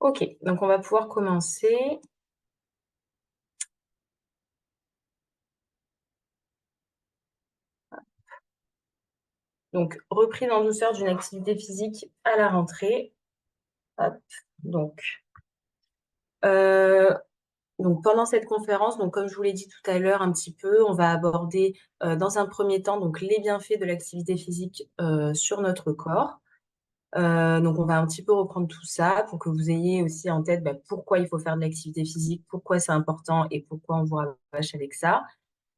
Ok, donc on va pouvoir commencer. Donc, reprise en douceur d'une activité physique à la rentrée. Hop. Donc, euh, donc pendant cette conférence, donc comme je vous l'ai dit tout à l'heure un petit peu, on va aborder dans un premier temps donc les bienfaits de l'activité physique sur notre corps. Donc, on va un petit peu reprendre tout ça pour que vous ayez aussi en tête pourquoi il faut faire de l'activité physique, pourquoi c'est important et pourquoi on vous rabâche avec ça.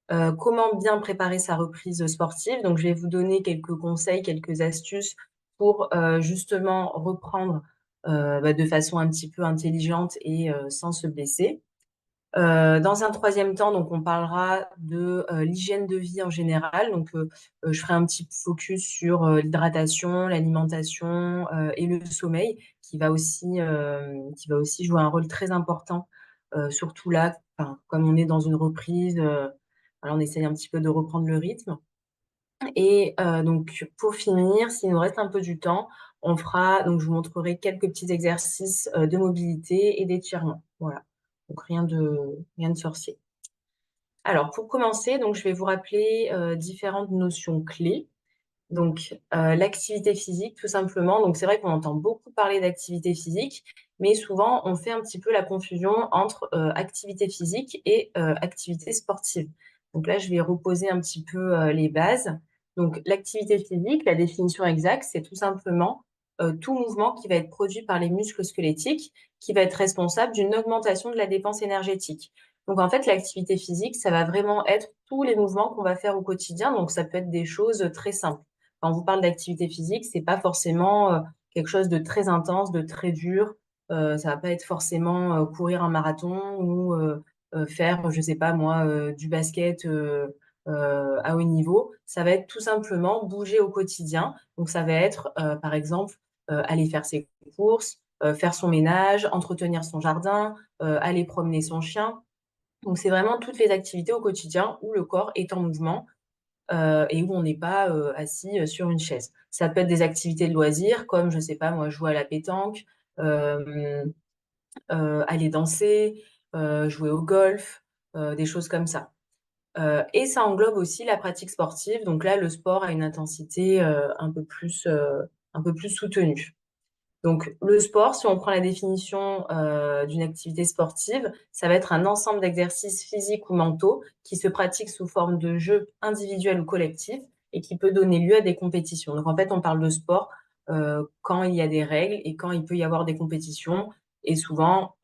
Comment bien préparer sa reprise sportive. Donc, je vais vous donner quelques conseils, quelques astuces pour justement reprendre de façon un petit peu intelligente et sans se blesser. Dans un troisième temps, donc on parlera de l'hygiène de vie en général. Donc, je ferai un petit focus sur l'hydratation, l'alimentation et le sommeil, qui va aussi jouer un rôle très important, surtout là, enfin, comme on est dans une reprise, voilà, on essaye un petit peu de reprendre le rythme. Et donc, pour finir, s'il nous reste un peu du temps, donc je vous montrerai quelques petits exercices de mobilité et d'étirement. Voilà. Donc, rien de sorcier. Alors, pour commencer, donc, je vais vous rappeler différentes notions clés. Donc, l'activité physique, tout simplement. Donc, c'est vrai qu'on entend beaucoup parler d'activité physique, mais souvent, on fait un petit peu la confusion entre activité physique et activité sportive. Donc là, je vais reposer un petit peu les bases. Donc, l'activité physique, la définition exacte, c'est tout simplement tout mouvement qui va être produit par les muscles squelettiques, qui va être responsable d'une augmentation de la dépense énergétique. Donc, en fait, l'activité physique, ça va vraiment être tous les mouvements qu'on va faire au quotidien. Donc, ça peut être des choses très simples. Quand on vous parle d'activité physique, c'est pas forcément quelque chose de très intense, de très dur. Ça va pas être forcément courir un marathon ou faire, je sais pas moi, du basket à haut niveau. Ça va être tout simplement bouger au quotidien. Donc ça va être, par exemple, aller faire ses courses, faire son ménage, entretenir son jardin, aller promener son chien. Donc c'est vraiment toutes les activités au quotidien où le corps est en mouvement et où on n'est pas assis sur une chaise. Ça peut être des activités de loisirs, comme, je sais pas, moi, jouer à la pétanque, euh, aller danser, jouer au golf, des choses comme ça. Et ça englobe aussi la pratique sportive. Donc là, le sport a une intensité un peu plus soutenue. Donc, le sport, si on prend la définition d'une activité sportive, ça va être un ensemble d'exercices physiques ou mentaux qui se pratiquent sous forme de jeux individuels ou collectifs et qui peut donner lieu à des compétitions. Donc, en fait, on parle de sport quand il y a des règles et quand il peut y avoir des compétitions. Et souvent,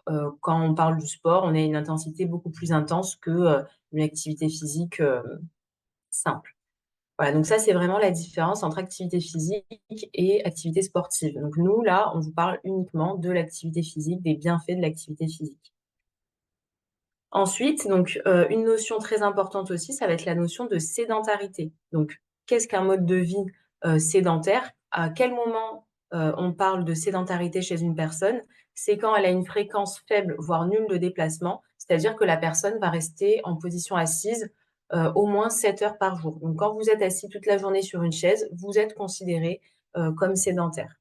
quand on parle du sport, on a une intensité beaucoup plus intense que une activité physique simple. Voilà, donc ça, c'est vraiment la différence entre activité physique et activité sportive. Donc nous, là, on vous parle uniquement de l'activité physique, des bienfaits de l'activité physique. Ensuite, donc, une notion très importante aussi, ça va être la notion de sédentarité. Donc, qu'est-ce qu'un mode de vie sédentaire? À quel moment on parle de sédentarité chez une personne? C'est quand elle a une fréquence faible, voire nulle de déplacement, c'est-à-dire que la personne va rester en position assise au moins 7 heures par jour. Donc, quand vous êtes assis toute la journée sur une chaise, vous êtes considéré comme sédentaire.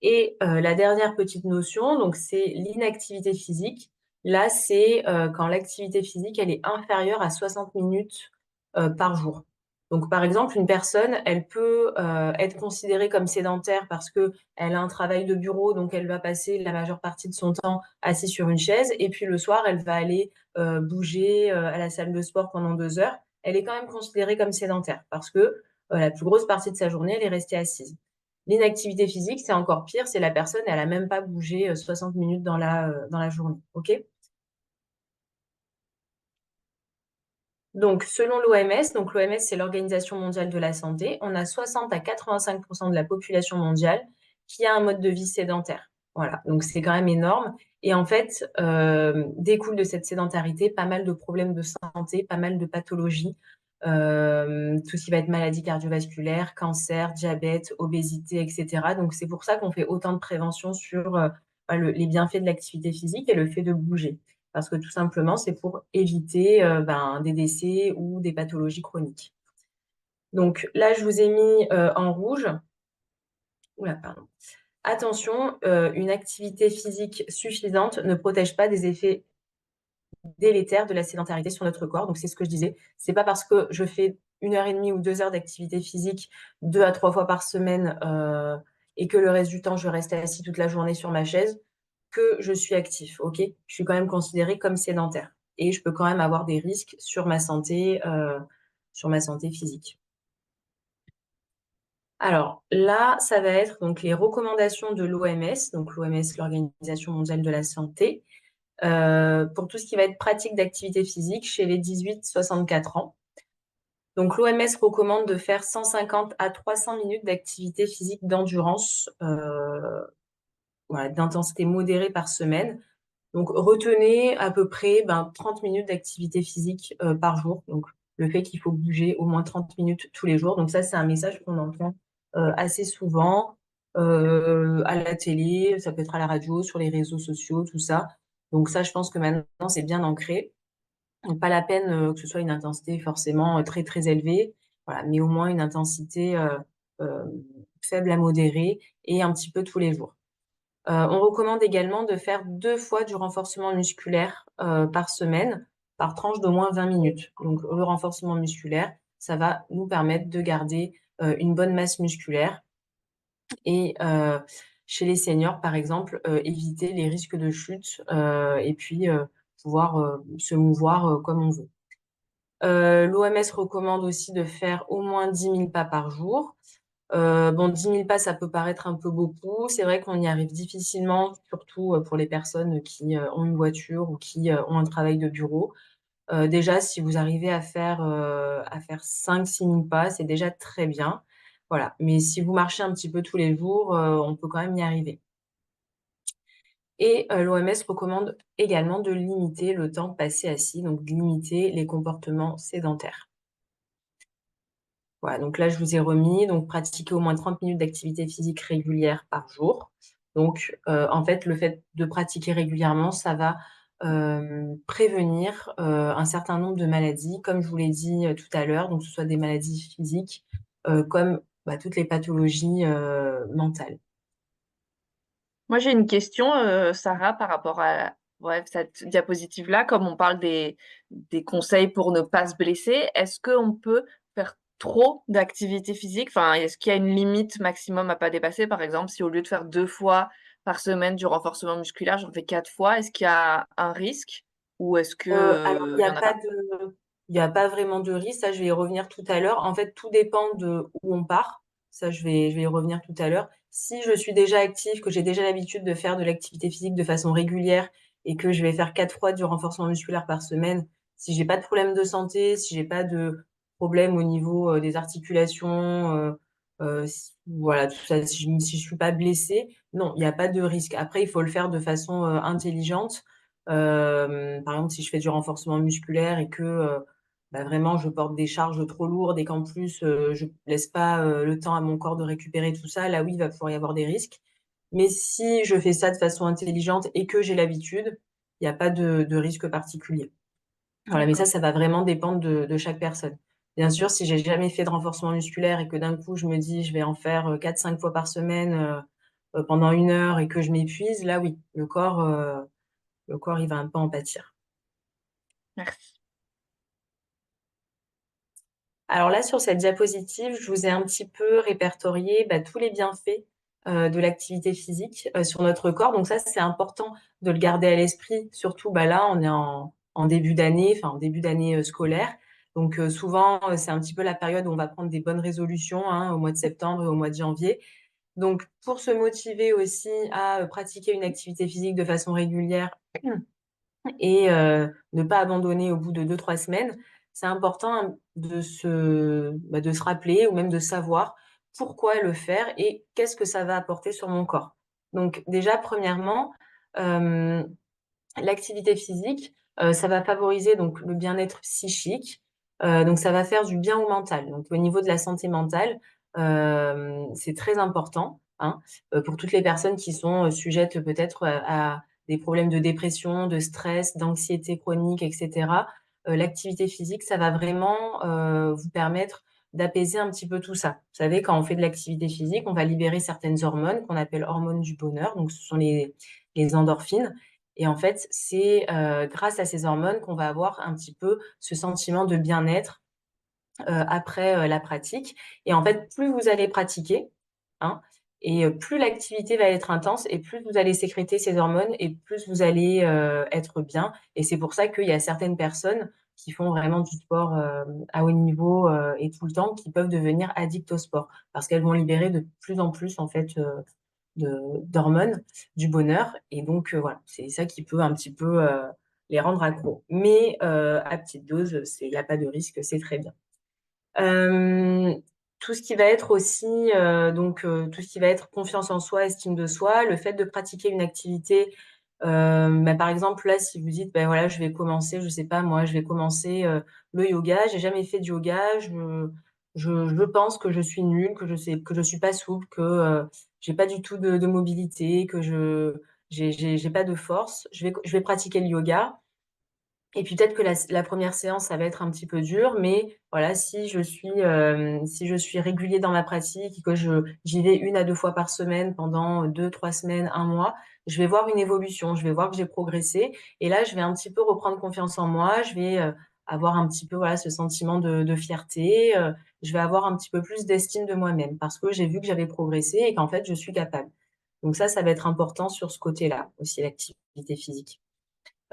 Et la dernière petite notion, donc c'est l'inactivité physique. Là, c'est quand l'activité physique, elle est inférieure à 60 minutes par jour. Donc, par exemple, une personne, elle peut être considérée comme sédentaire parce que elle a un travail de bureau, donc elle va passer la majeure partie de son temps assise sur une chaise, et puis le soir, elle va aller bouger à la salle de sport pendant 2 heures. Elle est quand même considérée comme sédentaire parce que la plus grosse partie de sa journée, elle est restée assise. L'inactivité physique, c'est encore pire, c'est la personne, elle a même pas bougé 60 minutes dans la journée. OK? Donc, selon l'OMS, donc l'OMS, c'est l'Organisation mondiale de la santé, on a 60 à 85% de la population mondiale qui a un mode de vie sédentaire. Voilà, donc c'est quand même énorme. Et en fait, découle de cette sédentarité pas mal de problèmes de santé, pas mal de pathologies, tout ce qui va être maladie cardiovasculaire, cancer, diabète, obésité, etc. Donc c'est pour ça qu'on fait autant de prévention sur les bienfaits de l'activité physique et le fait de bouger. Parce que tout simplement, c'est pour éviter des décès ou des pathologies chroniques. Donc là, je vous ai mis en rouge. Oula, pardon. attention, une activité physique suffisante ne protège pas des effets délétères de la sédentarité sur notre corps. Donc c'est ce que je disais, c'est pas parce que je fais 1 h 30 ou 2 heures d'activité physique 2 à 3 fois par semaine, et que le reste du temps je reste assis toute la journée sur ma chaise, que je suis actif, OK? Je suis quand même considérée comme sédentaire et je peux quand même avoir des risques sur ma santé physique. Alors là, ça va être donc les recommandations de l'OMS, donc l'OMS, l'Organisation mondiale de la santé, pour tout ce qui va être pratique d'activité physique chez les 18-64 ans. Donc l'OMS recommande de faire 150 à 300 minutes d'activité physique d'endurance, voilà, d'intensité modérée par semaine. Donc retenez à peu près 30 minutes d'activité physique par jour. Donc le fait qu'il faut bouger au moins 30 minutes tous les jours. Donc ça, c'est un message qu'on entend assez souvent à la télé, ça peut être à la radio, sur les réseaux sociaux, tout ça. Donc ça, je pense que maintenant, c'est bien ancré. Donc pas la peine que ce soit une intensité forcément très très élevée, voilà, mais au moins une intensité euh, faible à modérée et un petit peu tous les jours. On recommande également de faire 2 fois du renforcement musculaire par semaine, par tranche d'au moins 20 minutes. Donc le renforcement musculaire, ça va nous permettre de garder une bonne masse musculaire et chez les seniors, par exemple, éviter les risques de chute et puis pouvoir se mouvoir comme on veut. L'OMS recommande aussi de faire au moins 10 000 pas par jour. Bon, 10 000 pas, ça peut paraître un peu beaucoup. C'est vrai qu'on y arrive difficilement, surtout pour les personnes qui ont une voiture ou qui ont un travail de bureau. Déjà, si vous arrivez à faire 5 000 à 6 000 pas, c'est déjà très bien. Voilà. Mais si vous marchez un petit peu tous les jours, on peut quand même y arriver. Et l'OMS recommande également de limiter le temps passé assis, donc de limiter les comportements sédentaires. Voilà, donc là, je vous ai remis, donc pratiquer au moins 30 minutes d'activité physique régulière par jour. Donc, en fait, le fait de pratiquer régulièrement, ça va prévenir un certain nombre de maladies, comme je vous l'ai dit tout à l'heure, donc que ce soit des maladies physiques comme toutes les pathologies mentales. Moi, j'ai une question, Sarah, par rapport à bref, cette diapositive-là. Comme on parle des conseils pour ne pas se blesser, est-ce qu'on peut faire trop d'activité physique? Enfin, est-ce qu'il y a une limite maximum à pas dépasser? Par exemple, si au lieu de faire 2 fois par semaine du renforcement musculaire, j'en fais 4 fois, est-ce qu'il y a un risque ou est-ce que, Alors, il y en a pas? il y a pas vraiment de risque. Ça, je vais y revenir tout à l'heure. En fait, tout dépend de où on part. Ça, je vais y revenir tout à l'heure. Si je suis déjà active, que j'ai déjà l'habitude de faire de l'activité physique de façon régulière et que je vais faire 4 fois du renforcement musculaire par semaine, si j'ai pas de problème de santé, si j'ai pas de problème au niveau des articulations, voilà, tout ça, si je suis pas blessée, non, il n'y a pas de risque. Après, il faut le faire de façon intelligente. Par exemple, si je fais du renforcement musculaire et que vraiment je porte des charges trop lourdes et qu'en plus je laisse pas le temps à mon corps de récupérer tout ça, là oui, il va pouvoir y avoir des risques. Mais si je fais ça de façon intelligente et que j'ai l'habitude, il n'y a pas de risque particulier. Voilà, mais D'accord. ça va vraiment dépendre de chaque personne. Bien sûr, si j'ai jamais fait de renforcement musculaire et que d'un coup je me dis je vais en faire 4-5 fois par semaine pendant 1 heure et que je m'épuise, là oui, le corps il va un peu en pâtir. Merci. Alors là, sur cette diapositive, je vous ai un petit peu répertorié tous les bienfaits de l'activité physique sur notre corps. Donc ça, c'est important de le garder à l'esprit. Surtout, là, on est en début d'année, enfin en début d'année scolaire. Donc souvent, c'est un petit peu la période où on va prendre des bonnes résolutions, hein, au mois de septembre et au mois de janvier. Donc pour se motiver aussi à pratiquer une activité physique de façon régulière, et ne pas abandonner au bout de 2-3 semaines, c'est important de se rappeler ou même de savoir pourquoi le faire et qu'est-ce que ça va apporter sur mon corps. Donc déjà, premièrement, hem, l'activité physique, ça va favoriser donc le bien-être psychique, donc ça va faire du bien au mental. Donc au niveau de la santé mentale, c'est très important, hein, pour toutes les personnes qui sont, sujettes peut-être, à des problèmes de dépression, de stress, d'anxiété chronique et cetera. L'activité physique, ça va vraiment, vous permettre d'apaiser un petit peu tout ça. Vous savez, quand on fait de l'activité physique, on va libérer certaines hormones qu'on appelle hormones du bonheur. Donc, ce sont les endorphines. Et en fait, c'est grâce à ces hormones qu'on va avoir un petit peu ce sentiment de bien-être après la pratique. Et en fait, plus vous allez pratiquer, hein, et plus l'activité va être intense et plus vous allez sécréter ces hormones et plus vous allez être bien. Et c'est pour ça qu'il y a certaines personnes qui font vraiment du sport à haut niveau et tout le temps qui peuvent devenir addicts au sport parce qu'elles vont libérer de plus en plus en fait d'hormones du bonheur. Et donc voilà, c'est ça qui peut un petit peu les rendre accros. Mais à petite dose, il n'y a pas de risque, c'est très bien. Euh, tout ce qui va être aussi, tout ce qui va être confiance en soi, estime de soi, le fait de pratiquer une activité, bah, par exemple, là, si vous dites, ben voilà, je vais commencer, je sais pas, moi, je vais commencer le yoga, j'ai jamais fait de yoga, je pense que je suis nulle, que je suis pas souple, que j'ai pas du tout de mobilité, que j'ai pas de force, je vais pratiquer le yoga. Et puis peut-être que la première séance, ça va être un petit peu dur, mais voilà, si je suis régulier dans ma pratique et que j'y vais 1 à 2 fois par semaine pendant 2, 3 semaines, un mois, je vais voir une évolution, je vais voir que j'ai progressé. Et là, je vais un petit peu reprendre confiance en moi, je vais avoir un petit peu voilà, ce sentiment de fierté, je vais avoir un petit peu plus d'estime de moi-même parce que j'ai vu que j'avais progressé et qu'en fait, je suis capable. Donc ça va être important sur ce côté-là aussi, l'activité physique.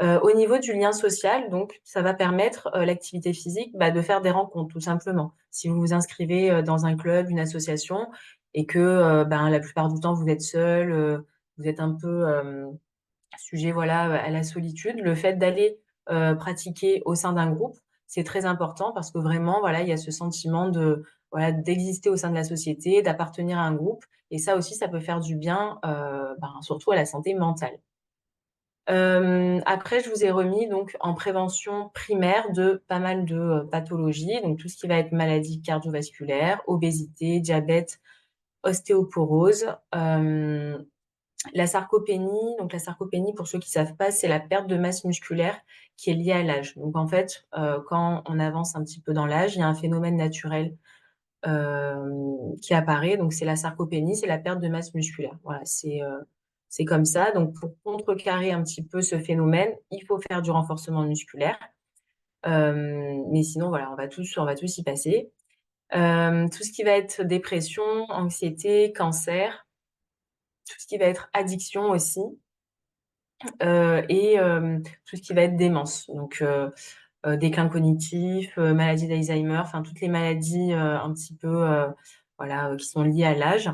Au niveau du lien social, donc, ça va permettre l'activité physique bah, de faire des rencontres, tout simplement. Si vous vous inscrivez dans un club, une association, et que ben, la plupart du temps vous êtes seul, vous êtes un peu sujet voilà, à la solitude, le fait d'aller pratiquer au sein d'un groupe, c'est très important parce que vraiment, voilà, il y a ce sentiment de voilà, d'exister au sein de la société, d'appartenir à un groupe, et ça aussi, ça peut faire du bien, ben, surtout à la santé mentale. Après, je vous ai remis donc en prévention primaire de pas mal de pathologies, donc tout ce qui va être maladie cardiovasculaire, obésité, diabète, ostéoporose, la sarcopénie. Donc la sarcopénie, pour ceux qui savent pas, c'est la perte de masse musculaire qui est liée à l'âge. Donc en fait, quand on avance un petit peu dans l'âge, il y a un phénomène naturel qui apparaît. Donc, c'est la sarcopénie, c'est la perte de masse musculaire. Voilà, c'est comme ça. Donc, pour contrecarrer un petit peu ce phénomène, il faut faire du renforcement musculaire. Mais sinon, voilà, on va tous y passer. Tout ce qui va être dépression, anxiété, cancer, tout ce qui va être addiction aussi, et tout ce qui va être démence. Donc, déclin cognitif, maladie d'Alzheimer, enfin toutes les maladies un petit peu voilà, qui sont liées à l'âge.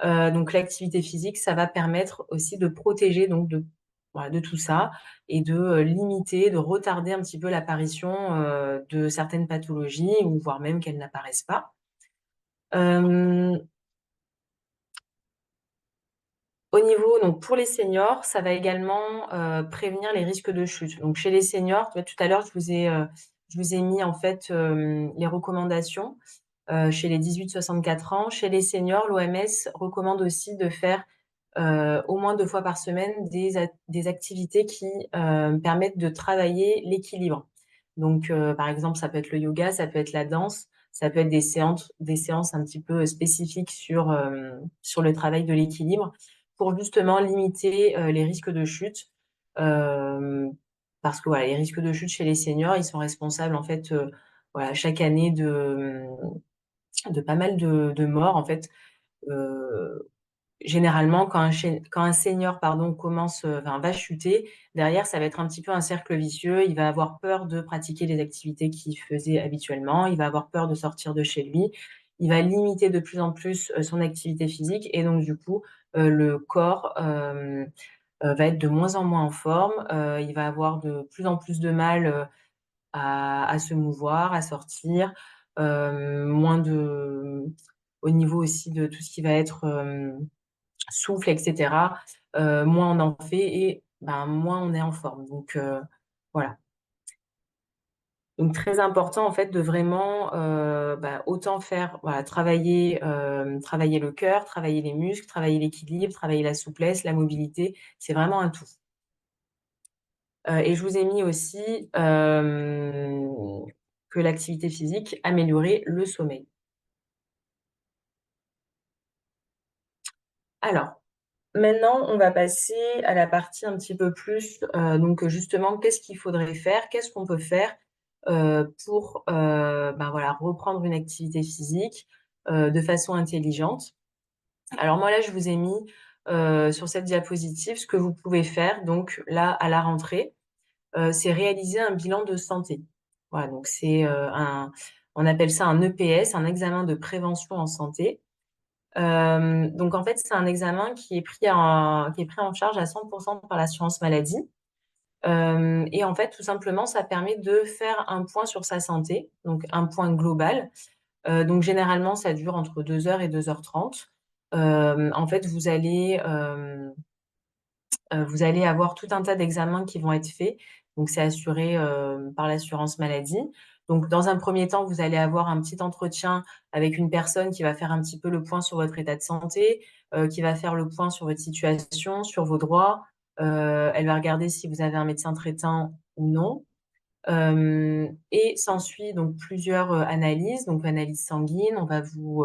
Donc l'activité physique, ça va permettre aussi de protéger donc voilà, de tout ça et de limiter, de retarder un petit peu l'apparition de certaines pathologies ou voire même qu'elles n'apparaissent pas. Euh, Au niveau, donc pour les seniors, ça va également prévenir les risques de chute. Donc chez les seniors, tout à l'heure, je vous ai mis en fait les recommandations chez les 18-64 ans. Chez les seniors, l'OMS recommande aussi de faire au moins 2 fois par semaine des activités qui permettent de travailler l'équilibre. Donc, par exemple, ça peut être le yoga, ça peut être la danse, ça peut être des séances un petit peu spécifiques sur le travail de l'équilibre pour justement limiter les risques de chute. Euh, Parce que voilà, les risques de chute chez les seniors, ils sont responsables en fait voilà, chaque année de pas mal de morts en fait. Euh, Généralement, quand un senior pardon, commence, enfin, va chuter, derrière, ça va être un petit peu un cercle vicieux. Il va avoir peur de pratiquer les activités qu'il faisait habituellement. Il va avoir peur de sortir de chez lui. Il va limiter de plus en plus son activité physique. Et donc, du coup, le corps va être de moins en moins en forme. Il va avoir de plus en plus de mal à se mouvoir, à sortir. Moins de... Au niveau aussi de tout ce qui va être souffle, etc., moins on en fait et ben, moins on est en forme. Donc, voilà. Donc, très important, en fait, de vraiment bah, autant faire, voilà, travailler le cœur, travailler les muscles, travailler l'équilibre, travailler la souplesse, la mobilité. C'est vraiment un tout. Et je vous ai mis aussi que l'activité physique améliorait le sommeil. Alors, maintenant, on va passer à la partie un petit peu plus, donc justement, qu'est-ce qu'il faudrait faire? Qu'est-ce qu'on peut faire, pour, ben, voilà, reprendre une activité physique, de façon intelligente? Alors moi, là, je vous ai mis, sur cette diapositive ce que vous pouvez faire donc là, à la rentrée, c'est réaliser un bilan de santé. Voilà, donc c'est, on appelle ça un EPS, un examen de prévention en santé. Donc en fait, c'est un examen qui est pris en charge à 100 par l'assurance maladie. Et en fait, tout simplement, ça permet de faire un point sur sa santé, donc un point global. Donc généralement, ça dure entre 2 heures et 2h30. En fait, vous allez avoir tout un tas d'examens qui vont être faits. Donc c'est assuré, par l'assurance maladie. Donc dans un premier temps, vous allez avoir un petit entretien avec une personne qui va faire un petit peu le point sur votre état de santé, qui va faire le point sur votre situation, sur vos droits. Elle va regarder si vous avez un médecin traitant ou non. Et s'ensuit donc plusieurs, analyses, donc analyse sanguine, on va vous,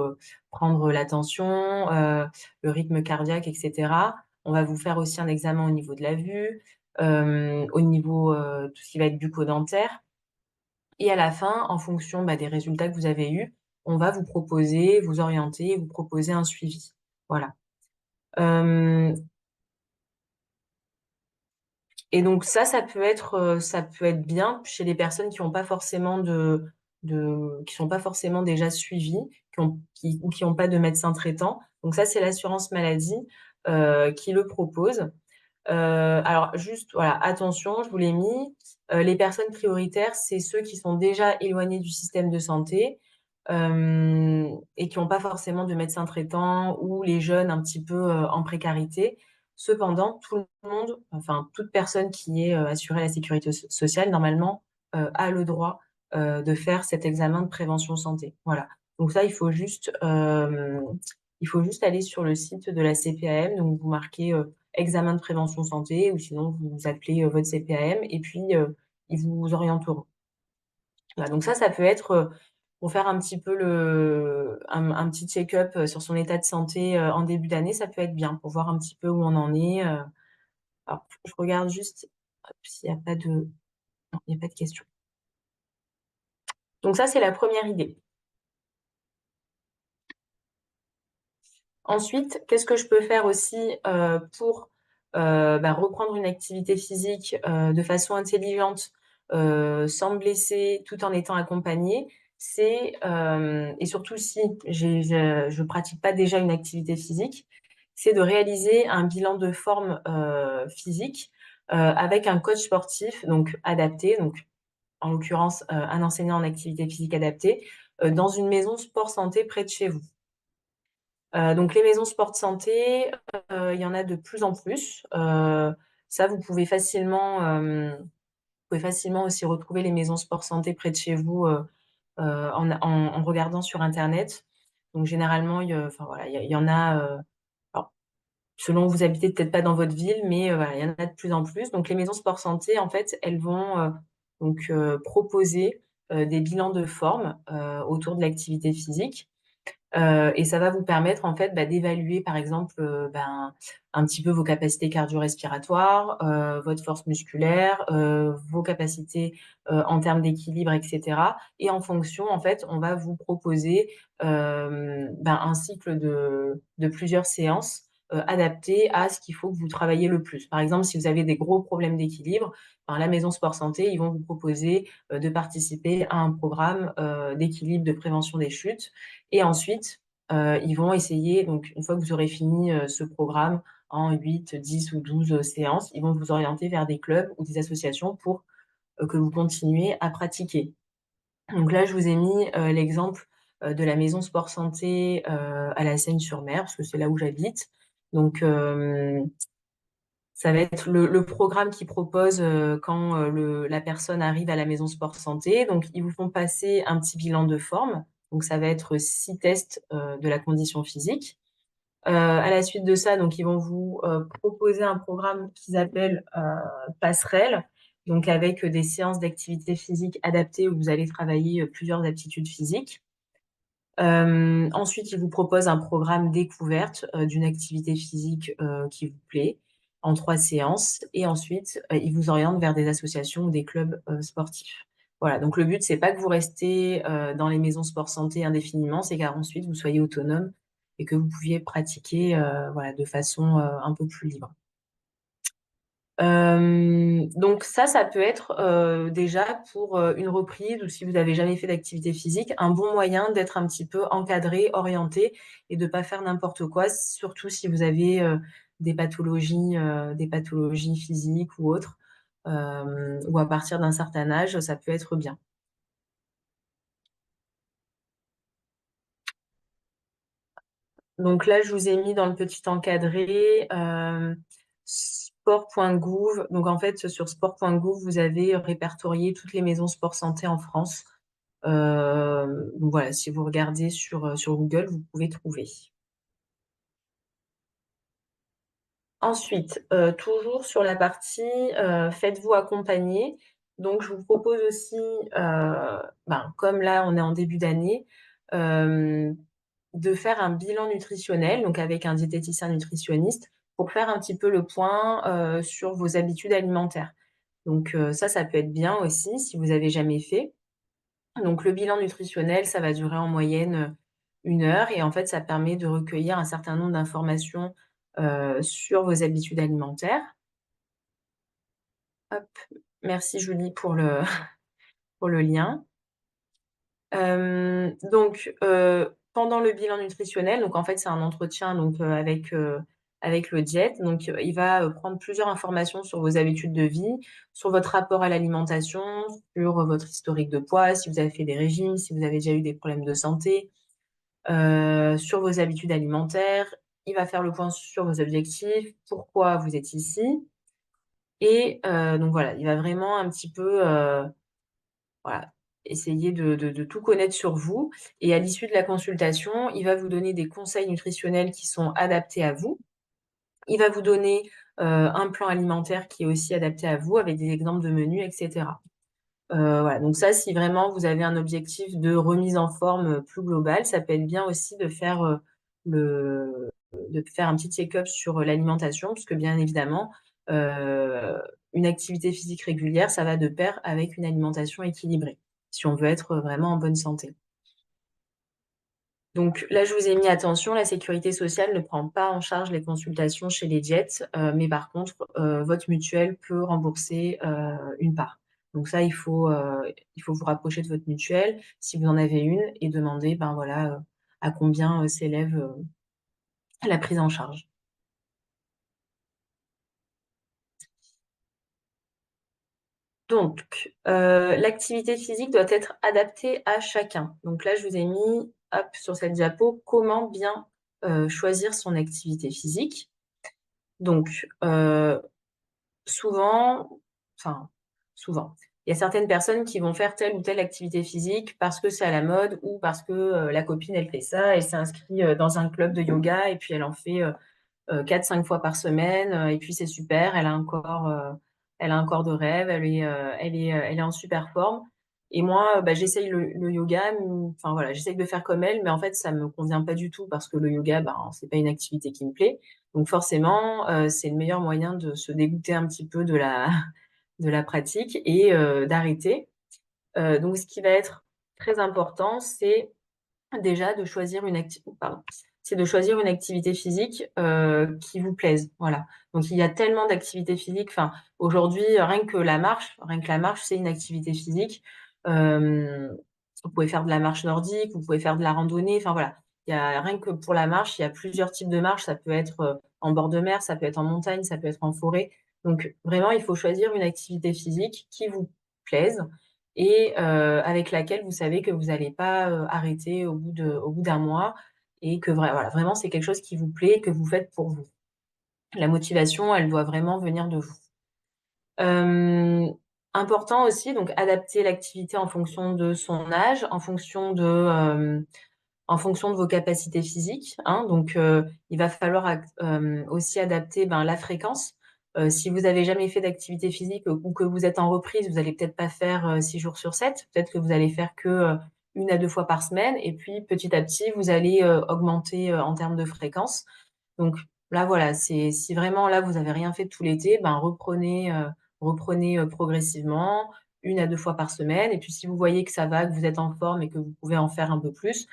prendre la tension, le rythme cardiaque et cetera. On va vous faire aussi un examen au niveau de la vue, au niveau, tout ce qui va être bucco-dentaire et à la fin, en fonction, bah, des résultats que vous avez eus, on va vous proposer, vous orienter, vous proposer un suivi. Voilà. Hem Et donc ça peut être bien chez les personnes qui ont pas forcément qui sont pas forcément déjà suivies, qui ont pas de médecin traitant. Donc ça, c'est l'assurance maladie, qui le propose. Alors juste, voilà, attention, je vous l'ai mis, les personnes prioritaires, c'est ceux qui sont déjà éloignés du système de santé, et qui ont pas forcément de médecin traitant ou les jeunes un petit peu, en précarité. Cependant, tout le monde, enfin toute personne qui est, assurée à la sécurité sociale normalement, a le droit, de faire cet examen de prévention santé. Voilà. Donc ça, il faut juste aller sur le site de la CPAM, donc vous marquez, examen de prévention santé ou sinon vous appelez, votre CPAM et puis, ils vous orienteront. Voilà, donc ça peut être, pour faire un petit peu un petit check-up, sur son état de santé, en début d'année, ça peut être bien pour voir un petit peu où on en est, alors je regarde juste, hop, s'il y a pas de non, il y a pas de questions. Donc ça, c'est la première idée. Ensuite, qu'est-ce que je peux faire aussi, pour, bah, reprendre une activité physique, de façon intelligente, sans me blesser, tout en étant accompagnée? C'est, et surtout si je pratique pas déjà une activité physique, c'est de réaliser un bilan de forme, physique, avec un coach sportif donc adapté, donc en l'occurrence, un enseignant en activité physique adaptée, dans une maison sport santé près de chez vous. Donc les maisons sport santé, il y en a de plus en plus. Ça, vous pouvez facilement aussi retrouver les maisons sport santé près de chez vous, en regardant sur internet. Donc généralement, enfin voilà, il y en a, alors selon où vous habitez, peut-être pas dans votre ville, mais voilà, il y en a de plus en plus. Donc les maisons sport santé, en fait, elles vont, proposer, des bilans de forme, autour de l'activité physique. Et ça va vous permettre en fait, bah, d'évaluer par exemple, ben, un petit peu vos capacités cardio-respiratoires, votre force musculaire, vos capacités, en termes d'équilibre et cetera. Et en fonction, en fait, on va vous proposer, ben, un cycle de plusieurs séances, adaptées à ce qu'il faut que vous travaillez le plus. Par exemple, si vous avez des gros problèmes d'équilibre, ben, la maison sport santé, ils vont vous proposer, de participer à un programme, d'équilibre, de prévention des chutes. Et ensuite, ils vont essayer donc une fois que vous aurez fini, ce programme en 8, 10 ou 12 séances, ils vont vous orienter vers des clubs ou des associations pour, que vous continuiez à pratiquer. Donc là, je vous ai mis, l'exemple, de la maison sport santé, à la Seyne-sur-Mer, parce que c'est là où j'habite. Donc, ça va être le programme qu'ils proposent, quand, la personne arrive à la maison sport santé. Donc ils vous font passer un petit bilan de forme. Donc ça va être 6 tests, de la condition physique. À la suite de ça, donc ils vont vous, proposer un programme qu'ils appellent, passerelle. donc avec des séances d'activité physique adaptées où vous allez travailler plusieurs aptitudes physiques. Ensuite, il vous propose un programme découverte d'une activité physique qui vous plaît en 3 séances et ensuite, il vous oriente vers des associations ou des clubs sportifs. Voilà, donc le but, c'est pas que vous restez dans les maisons sport santé indéfiniment, c'est qu'ensuite vous soyez autonome et que vous pouviez pratiquer voilà, de façon un peu plus libre. Donc ça peut être déjà pour une reprise ou si vous n'avez jamais fait d'activité physique, un bon moyen d'être un petit peu encadré, orienté et de pas faire n'importe quoi, surtout si vous avez des pathologies physiques ou autres, ou à partir d'un certain âge, ça peut être bien. Donc là, je vous ai mis dans le petit encadré sport.gouv. Donc en fait, sur sport.gouv, vous avez répertorié toutes les maisons sport santé en France. Donc voilà, si vous regardez sur Google, vous pouvez trouver. Ensuite, toujours sur la partie faites-vous accompagner. Donc je vous propose aussi, comme là on est en début d'année, de faire un bilan nutritionnel, donc avec un diététicien nutritionniste, pour faire un petit peu le point sur vos habitudes alimentaires. Donc ça peut être bien aussi si vous avez jamais fait. Donc le bilan nutritionnel, ça va durer en moyenne 1 heure et en fait, ça permet de recueillir un certain nombre d'informations sur vos habitudes alimentaires. Hop, merci Julie pour le pour le lien. Donc pendant le bilan nutritionnel, donc en fait, c'est un entretien donc avec le diète. Donc il va prendre plusieurs informations sur vos habitudes de vie, sur votre rapport à l'alimentation, sur votre historique de poids, si vous avez fait des régimes, si vous avez déjà eu des problèmes de santé, sur vos habitudes alimentaires. Il va faire le point sur vos objectifs, pourquoi vous êtes ici et donc voilà, il va vraiment un petit peu, voilà, essayer de tout connaître sur vous et à l'issue de la consultation, il va vous donner des conseils nutritionnels qui sont adaptés à vous. Il va vous donner, un plan alimentaire qui est aussi adapté à vous avec des exemples de menus et cetera. Voilà, donc ça, si vraiment vous avez un objectif de remise en forme, plus global, ça peut être bien aussi le de faire un petit check-up sur l'alimentation puisque bien évidemment, heu, une activité physique régulière, ça va de pair avec une alimentation équilibrée, si on veut être vraiment en bonne santé. Donc là, je vous ai mis attention, la sécurité sociale ne prend pas en charge les consultations chez les diètes, mais par contre, votre mutuelle peut rembourser, une part. Donc ça, il faut vous rapprocher de votre mutuelle, si vous en avez une et demander, ben voilà, à combien, s'élève, la prise en charge. Donc, l'activité physique doit être adaptée à chacun. Donc là, je vous ai mis, hop, sur cette diapo, comment bien, choisir son activité physique. Donc, souvent, enfin, souvent, il y a certaines personnes qui vont faire telle ou telle activité physique parce que c'est à la mode ou parce que, la copine elle fait ça, elle s'est inscrite, dans un club de yoga et puis elle en fait, 4-5 fois par semaine, et puis c'est super, elle a un corps de rêve, elle est en super forme et moi, j'essaye le yoga, enfin voilà, j'essaye de faire comme elle, mais en fait, ça me convient pas du tout parce que le yoga, c'est pas une activité qui me plaît. Donc forcément, c'est le meilleur moyen de se dégoûter un petit peu de la de la pratique et d'arrêter. Donc ce qui va être très important, c'est déjà de choisir c'est de choisir une activité physique, qui vous plaise, voilà. Donc il y a tellement d'activités physiques, enfin, aujourd'hui, rien que la marche, c'est une activité physique. Vous pouvez faire de la marche nordique, vous pouvez faire de la randonnée, enfin voilà. Il y a rien que pour la marche, il y a plusieurs types de marches. Ça peut être, en bord de mer, ça peut être en montagne, ça peut être en forêt. Donc vraiment, il faut choisir une activité physique qui vous plaise et avec laquelle vous savez que vous allez pas, arrêter au bout d'un mois et que voilà, vraiment c'est quelque chose qui vous plaît et que vous faites pour vous. La motivation, elle doit vraiment venir de vous. Hem, Important aussi, donc adapter l'activité en fonction de son âge, en fonction de vos capacités physiques, hein. Donc il va falloir aussi adapter, la fréquence. Si vous avez jamais fait d'activité physique ou que vous êtes en reprise, vous allez peut-être pas faire 6 jours sur 7. Peut-être que vous allez faire que 1 à 2 fois par semaine et puis petit à petit, vous allez augmenter en termes de fréquence. Donc là, voilà, c'est si vraiment là, vous avez rien fait tout l'été, ben reprenez progressivement, 1 à 2 fois par semaine et puis si vous voyez que ça va, que vous êtes en forme et que vous pouvez en faire un peu plus,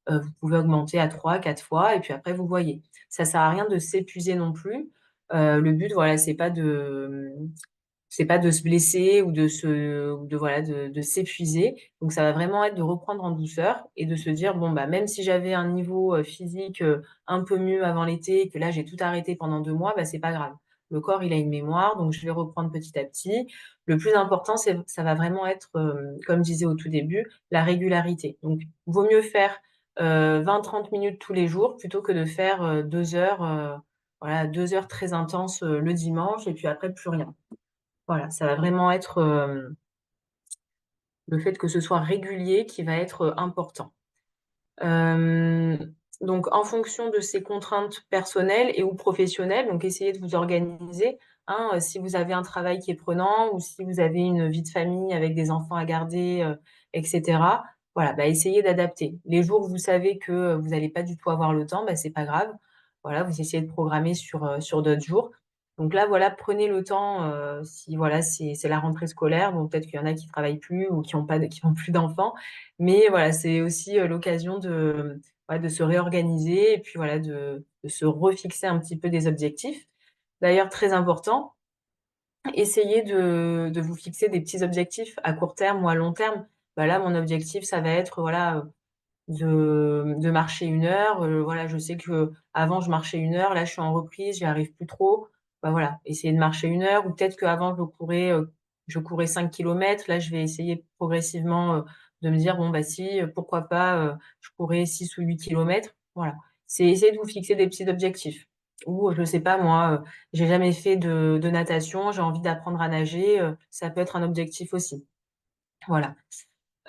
vous pouvez augmenter à 3, 4 fois et puis après vous voyez. Ça sert à rien de s'épuiser non plus. Le but, voilà, c'est pas de se blesser ou de voilà, de s'épuiser. Donc ça va vraiment être de reprendre en douceur et de se dire: «Bon, bah, même si j'avais un niveau, physique, un peu mieux avant l'été et que là j'ai tout arrêté pendant 2 mois, bah, c'est pas grave. Le corps, il a une mémoire, donc je vais reprendre petit à petit». Le plus important, ça va vraiment être, comme je disais au tout début, la régularité. Donc vaut mieux faire, 20-30 minutes tous les jours plutôt que de faire, 2 heures, voilà, 2 heures très intenses, le dimanche et puis après plus rien. Voilà, ça va vraiment être, le fait que ce soit régulier qui va être, important. Hem, donc en fonction de ces contraintes personnelles et ou professionnelles, donc essayez de vous organiser, hein, si vous avez un travail qui est prenant ou si vous avez une vie de famille avec des enfants à garder, et cetera. Voilà, bah, essayez d'adapter. Les jours où vous savez que, vous allez pas du tout avoir le temps, bah, c'est pas grave. Voilà, vous essayez de programmer sur d'autres jours. Donc là, voilà, prenez le temps, si voilà, c'est la rentrée scolaire, bon peut-être qu'il y en a qui travaillent plus ou qui ont plus d'enfants, mais voilà, c'est aussi, l'occasion de, ouais, de se réorganiser et puis voilà, de se refixer un petit peu des objectifs. D'ailleurs, très important, essayez de vous fixer des petits objectifs à court terme ou à long terme. Bah, là, mon objectif, ça va être, voilà, de marcher 1 heure, voilà, je sais qu'avant je marchais 1 heure, là je suis en reprise, j'y arrive plus trop. Bah, voilà, essayer de marcher 1 heure ou peut-être qu'avant je courais 5 kilomètres, là je vais essayer progressivement, de me dire: «Bon, bah, si, pourquoi pas, je courais 6 ou 8 kilomètres». Voilà. C'est essayer de vous fixer des petits objectifs ou je sais pas moi, j'ai jamais fait de natation, j'ai envie d'apprendre à nager, ça peut être un objectif aussi. Voilà.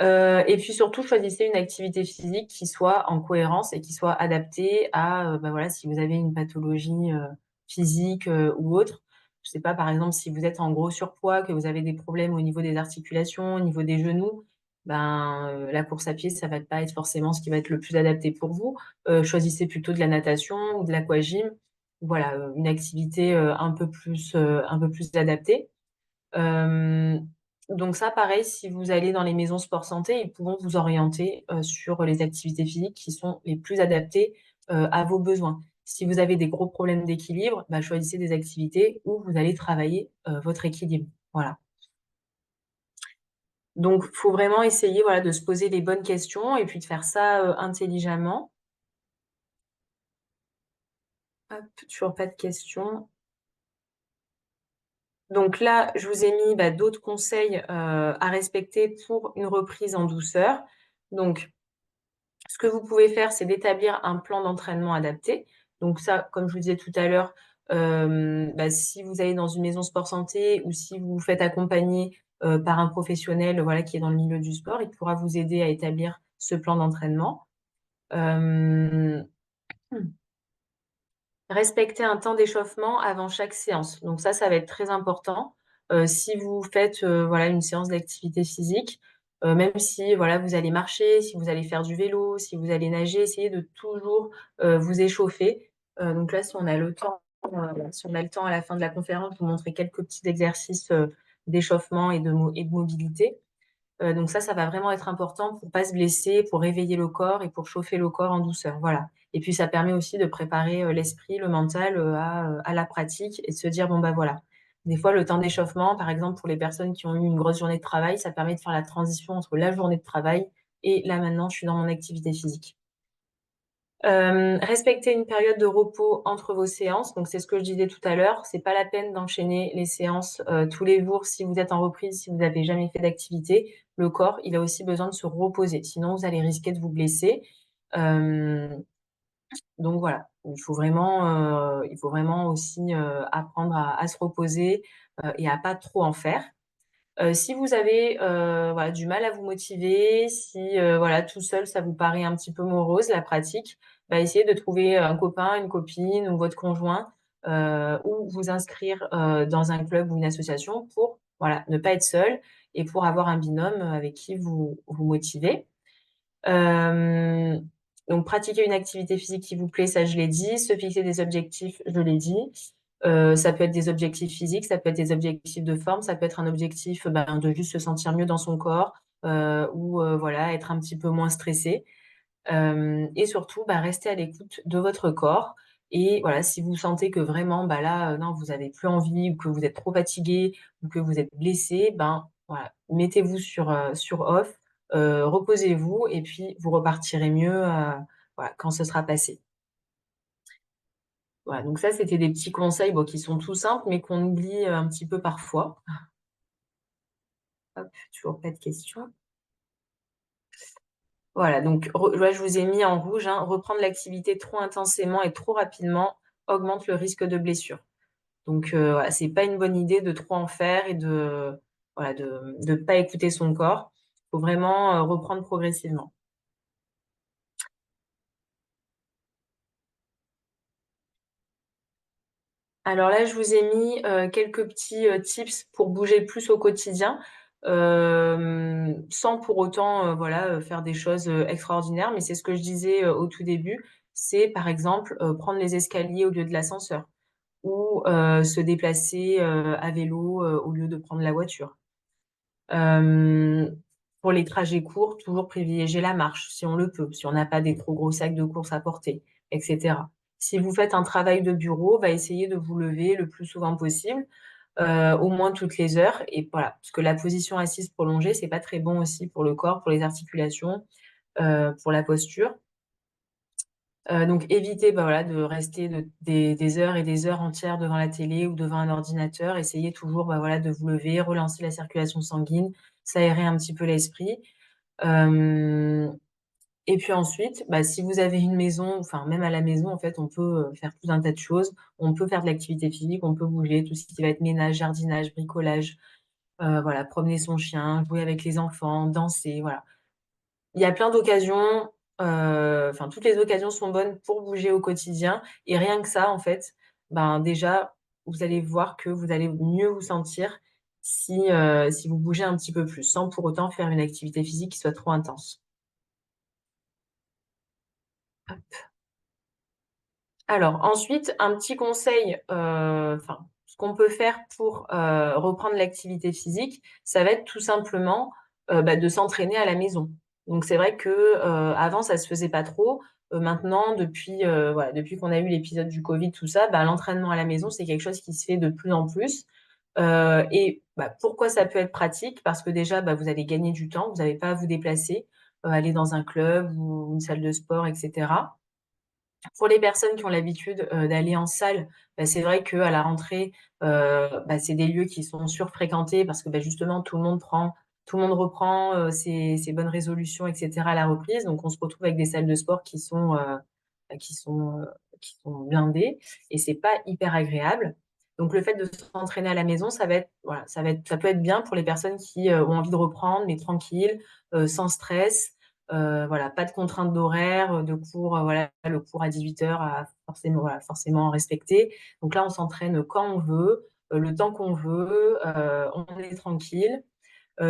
Et puis surtout, choisissez une activité physique qui soit en cohérence et qui soit adaptée à, bah, voilà, si vous avez une pathologie, physique, ou autre. Je sais pas, par exemple, si vous êtes en gros surpoids, que vous avez des problèmes au niveau des articulations, au niveau des genoux, ben, la course à pied, ça va pas être forcément ce qui va être le plus adapté pour vous. Choisissez plutôt de la natation ou de l'aquagym. Voilà, une activité, un peu plus adaptée. Hem, donc ça, pareil, si vous allez dans les maisons sport santé, ils pourront vous orienter, sur les activités physiques qui sont les plus adaptées, à vos besoins. Si vous avez des gros problèmes d'équilibre, bah, choisissez des activités où vous allez travailler, votre équilibre. Voilà. Donc faut vraiment essayer, voilà, de se poser les bonnes questions et puis de faire ça, intelligemment. Hop, toujours pas de questions. Donc là, je vous ai mis, bah, d'autres conseils, à respecter pour une reprise en douceur. Donc ce que vous pouvez faire, c'est d'établir un plan d'entraînement adapté. Donc ça, comme je vous disais tout à l'heure, bah, si vous allez dans une maison sport santé ou si vous vous faites accompagner, par un professionnel, voilà, qui est dans le milieu du sport, il pourra vous aider à établir ce plan d'entraînement. Hem Respecter un temps d'échauffement avant chaque séance. Donc ça va être très important. Si vous faites, voilà, une séance d'activité physique, même si, voilà, vous allez marcher, si vous allez faire du vélo, si vous allez nager, essayez de toujours, vous échauffer. Donc là, si on a le temps, si on a le temps à la fin de la conférence, vous montrer quelques petits exercices, d'échauffement et de mobilité. Donc ça va vraiment être important pour pas se blesser, pour réveiller le corps et pour chauffer le corps en douceur, voilà. Et puis ça permet aussi de préparer, l'esprit, le mental, à la pratique et de se dire: «Bon, bah, voilà». Des fois, le temps d'échauffement, par exemple, pour les personnes qui ont eu une grosse journée de travail, ça permet de faire la transition entre la journée de travail et là, maintenant, je suis dans mon activité physique. Respecter une période de repos entre vos séances, donc c'est ce que je disais tout à l'heure, c'est pas la peine d'enchaîner les séances, tous les jours si vous êtes en reprise, si vous n'avez jamais fait d'activité. Le corps, il a aussi besoin de se reposer, sinon vous allez risquer de vous blesser. Hem, donc voilà, il faut vraiment aussi, apprendre à se reposer, et à pas trop en faire. Si vous avez, voilà, du mal à vous motiver, si, voilà, tout seul, ça vous paraît un petit peu morose, la pratique, bah, essayez de trouver un copain, une copine ou votre conjoint, ou vous inscrire dans un club ou une association pour voilà, ne pas être seul et pour avoir un binôme avec qui vous vous motivez. Euh, donc, pratiquer une activité physique qui vous plaît, ça je l'ai dit. Se fixer des objectifs, je l'ai dit. Ça peut être des objectifs physiques, ça peut être des objectifs de forme, ça peut être un objectif ben, de juste se sentir mieux dans son corps ou voilà, être un petit peu moins stressé. Et surtout, bah, rester à l'écoute de votre corps. Et voilà, si vous sentez que vraiment, bah là, non, vous avez plus envie ou que vous êtes trop fatigué ou que vous êtes blessé, ben voilà, mettez-vous sur off, reposez-vous et puis vous repartirez mieux, voilà, quand ce sera passé. Voilà, donc ça, c'était des petits conseils, bon, qui sont tout simples, mais qu'on oublie, un petit peu parfois. Hop, toujours pas de questions. Voilà, donc ouais, je vous ai mis en rouge, hein, reprendre l'activité trop intensément et trop rapidement augmente le risque de blessure. Donc voilà, c'est pas une bonne idée de trop en faire et de voilà, de pas écouter son corps. Faut vraiment, reprendre progressivement. Alors là, je vous ai mis, quelques petits, tips pour bouger plus au quotidien, sans pour autant, voilà, faire des choses, extraordinaires. Mais c'est ce que je disais, au tout début, c'est par exemple, prendre les escaliers au lieu de l'ascenseur ou, se déplacer, à vélo, au lieu de prendre la voiture. Hem, pour les trajets courts, toujours privilégier la marche, si on le peut, si on n'a pas des trop gros sacs de courses à porter, et cetera. Si vous faites un travail de bureau, bah, essayez de vous lever le plus souvent possible, au moins toutes les heures et voilà, parce que la position assise prolongée, c'est pas très bon aussi pour le corps, pour les articulations, pour la posture. Donc évitez, bah, voilà, de rester des heures et des heures entières devant la télé ou devant un ordinateur. Essayez toujours, bah, voilà, de vous lever, relancer la circulation sanguine, s'aérer un petit peu l'esprit. Hem et puis ensuite, bah, si vous avez une maison, enfin même à la maison, en fait, on peut, faire tout un tas de choses. On peut faire de l'activité physique, on peut bouger, tout ce qui va être ménage, jardinage, bricolage, voilà, promener son chien, jouer avec les enfants, danser, voilà. Il y a plein d'occasions, enfin toutes les occasions sont bonnes pour bouger au quotidien et rien que ça, en fait, ben, déjà, vous allez voir que vous allez mieux vous sentir si vous bougez un petit peu plus, sans pour autant faire une activité physique qui soit trop intense. Alors ensuite, un petit conseil, enfin, ce qu'on peut faire pour, reprendre l'activité physique, ça va être tout simplement, bah, de s'entraîner à la maison. Donc c'est vrai que, avant ça se faisait pas trop. Maintenant depuis, voilà, depuis qu'on a eu l'épisode du covid, tout ça, bah, l'entraînement à la maison, c'est quelque chose qui se fait de plus en plus. Et bah, pourquoi ça peut être pratique? Parce que déjà, bah, vous allez gagner du temps, vous n'avez pas à vous déplacer, aller dans un club ou une salle de sport et cetera. Pour les personnes qui ont l'habitude, d'aller en salle, bah, c'est vrai qu'à la rentrée, bah, c'est des lieux qui sont surfréquentés parce que, bah, justement tout le monde reprend, ses bonnes résolutions et cetera à la reprise. Donc on se retrouve avec des salles de sport bah, qui sont blindées et c'est pas hyper agréable. Donc le fait de s'entraîner à la maison, ça va être voilà, ça peut être bien pour les personnes qui, ont envie de reprendre, mais tranquille, sans stress. Voilà, pas de contraintes d'horaire, de cours, voilà, le cours à 18 heures à forcément voilà, forcément respecter. Donc là, on s'entraîne quand on veut, le temps qu'on veut, on est tranquille.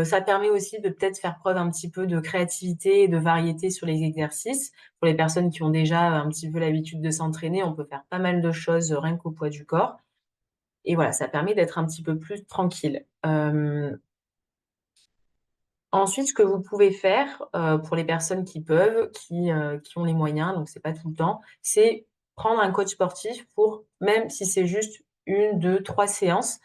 Ça permet aussi de peut-être faire preuve un petit peu de créativité et de variété sur les exercices. Pour les personnes qui ont déjà un petit peu l'habitude de s'entraîner, on peut faire pas mal de choses, rien qu'au poids du corps et voilà, ça permet d'être un petit peu plus tranquille. Ensuite, ce que vous pouvez faire, pour les personnes qui peuvent, qui ont les moyens, donc c'est pas tout le temps, c'est prendre un coach sportif pour même si c'est juste 1, 2, 3 séances,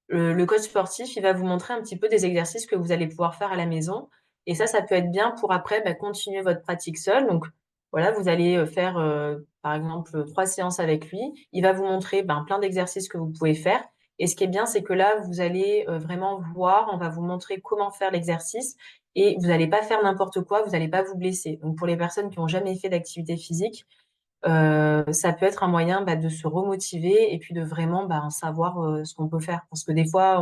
le coach sportif, il va vous montrer un petit peu des exercices que vous allez pouvoir faire à la maison et ça peut être bien pour après, bah, continuer votre pratique seule. Donc voilà, vous allez, faire, par exemple, 3 séances avec lui. Il va vous montrer, ben, plein d'exercices que vous pouvez faire et ce qui est bien, c'est que là, vous allez, vraiment voir, on va vous montrer comment faire l'exercice et vous allez pas faire n'importe quoi, vous allez pas vous blesser. Donc pour les personnes qui ont jamais fait d'activité physique, ça peut être un moyen, bah, de se remotiver et puis de vraiment, bah, en savoir, ce qu'on peut faire. Parce que des fois,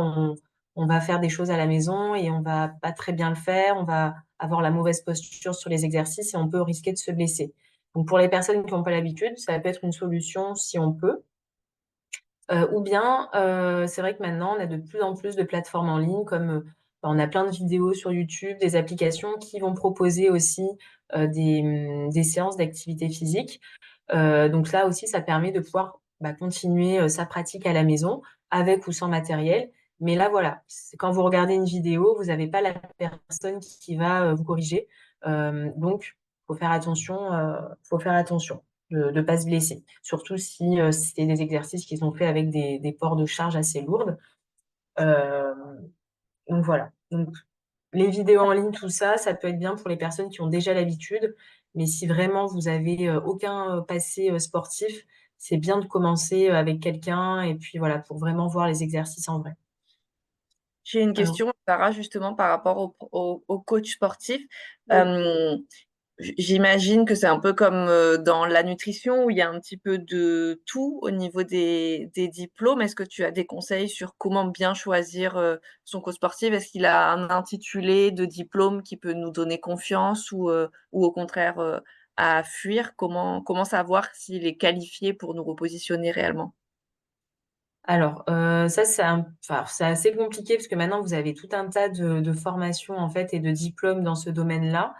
on va faire des choses à la maison et on va pas très bien le faire, on va avoir la mauvaise posture sur les exercices et on peut risquer de se blesser. Donc pour les personnes qui ont pas l'habitude, ça peut être une solution si on peut. Ou bien, c'est vrai que maintenant, on a de plus en plus de plateformes en ligne comme, on a plein de vidéos sur YouTube, des applications qui vont proposer aussi, des séances d'activité physique. Donc là aussi, ça permet de pouvoir, continuer, sa pratique à la maison, avec ou sans matériel. Mais là, voilà, c'est quand vous regardez une vidéo, vous avez pas la personne qui va, vous corriger. Donc faut faire attention de pas se blesser. Surtout si, c'est des exercices qui sont faits avec des ports de charge assez lourdes. Hem, donc voilà. Donc les vidéos en ligne, tout ça, ça peut être bien pour les personnes qui ont déjà l'habitude, mais si vraiment vous avez, aucun, passé, sportif, c'est bien de commencer, avec quelqu'un et puis voilà, pour vraiment voir les exercices en vrai. J'ai une Alors question, Sarah, justement par rapport au coach sportif. oui. J'imagine que c'est un peu comme dans la nutrition où il y a un petit peu de tout au niveau des diplômes. Est-ce que tu as des conseils sur comment bien choisir son coach sportif? Est-ce qu'il a un intitulé de diplôme qui peut nous donner confiance ou au contraire à fuir? Comment savoir s'il est qualifié pour nous repositionner réellement? Alors, ça c'est assez compliqué parce que maintenant vous avez tout un tas de formations en fait et de diplômes dans ce domaine-là.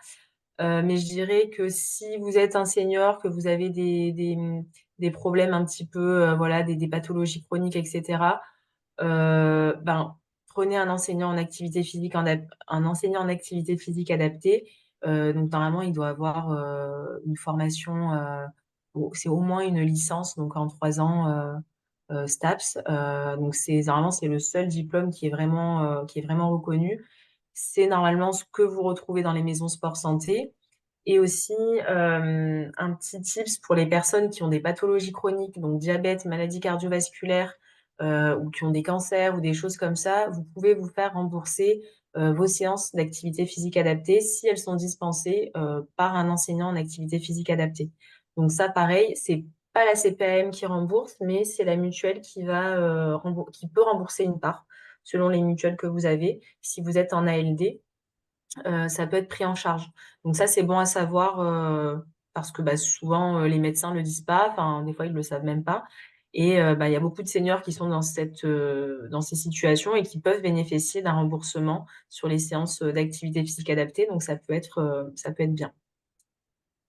Mais je dirais que si vous êtes un senior, que vous avez des problèmes un petit peu, voilà, des pathologies chroniques et cetera, prenez un enseignant en activité physique adaptée. Donc normalement, il doit avoir, une formation, c'est au moins une licence, donc en 3 ans, STAPS. Donc c'est le seul diplôme qui est vraiment reconnu. C'est normalement ce que vous retrouvez dans les maisons sport santé. Et aussi, un petit tips pour les personnes qui ont des pathologies chroniques, donc diabète, maladies cardiovasculaires, ou qui ont des cancers ou des choses comme ça, vous pouvez vous faire rembourser, vos séances d'activité physique adaptée si elles sont dispensées, par un enseignant en activité physique adaptée. Donc ça, pareil, c'est pas la CPAM qui rembourse, mais c'est la mutuelle qui peut rembourser une part, selon les mutuelles que vous avez. Si vous êtes en ALD, ça peut être pris en charge. Donc ça, c'est bon à savoir, parce que, souvent, les médecins le disent pas, enfin, des fois, ils le savent même pas et il y a beaucoup de seniors qui sont dans ces situations et qui peuvent bénéficier d'un remboursement sur les séances, d'activité physique adaptée, donc ça peut être bien.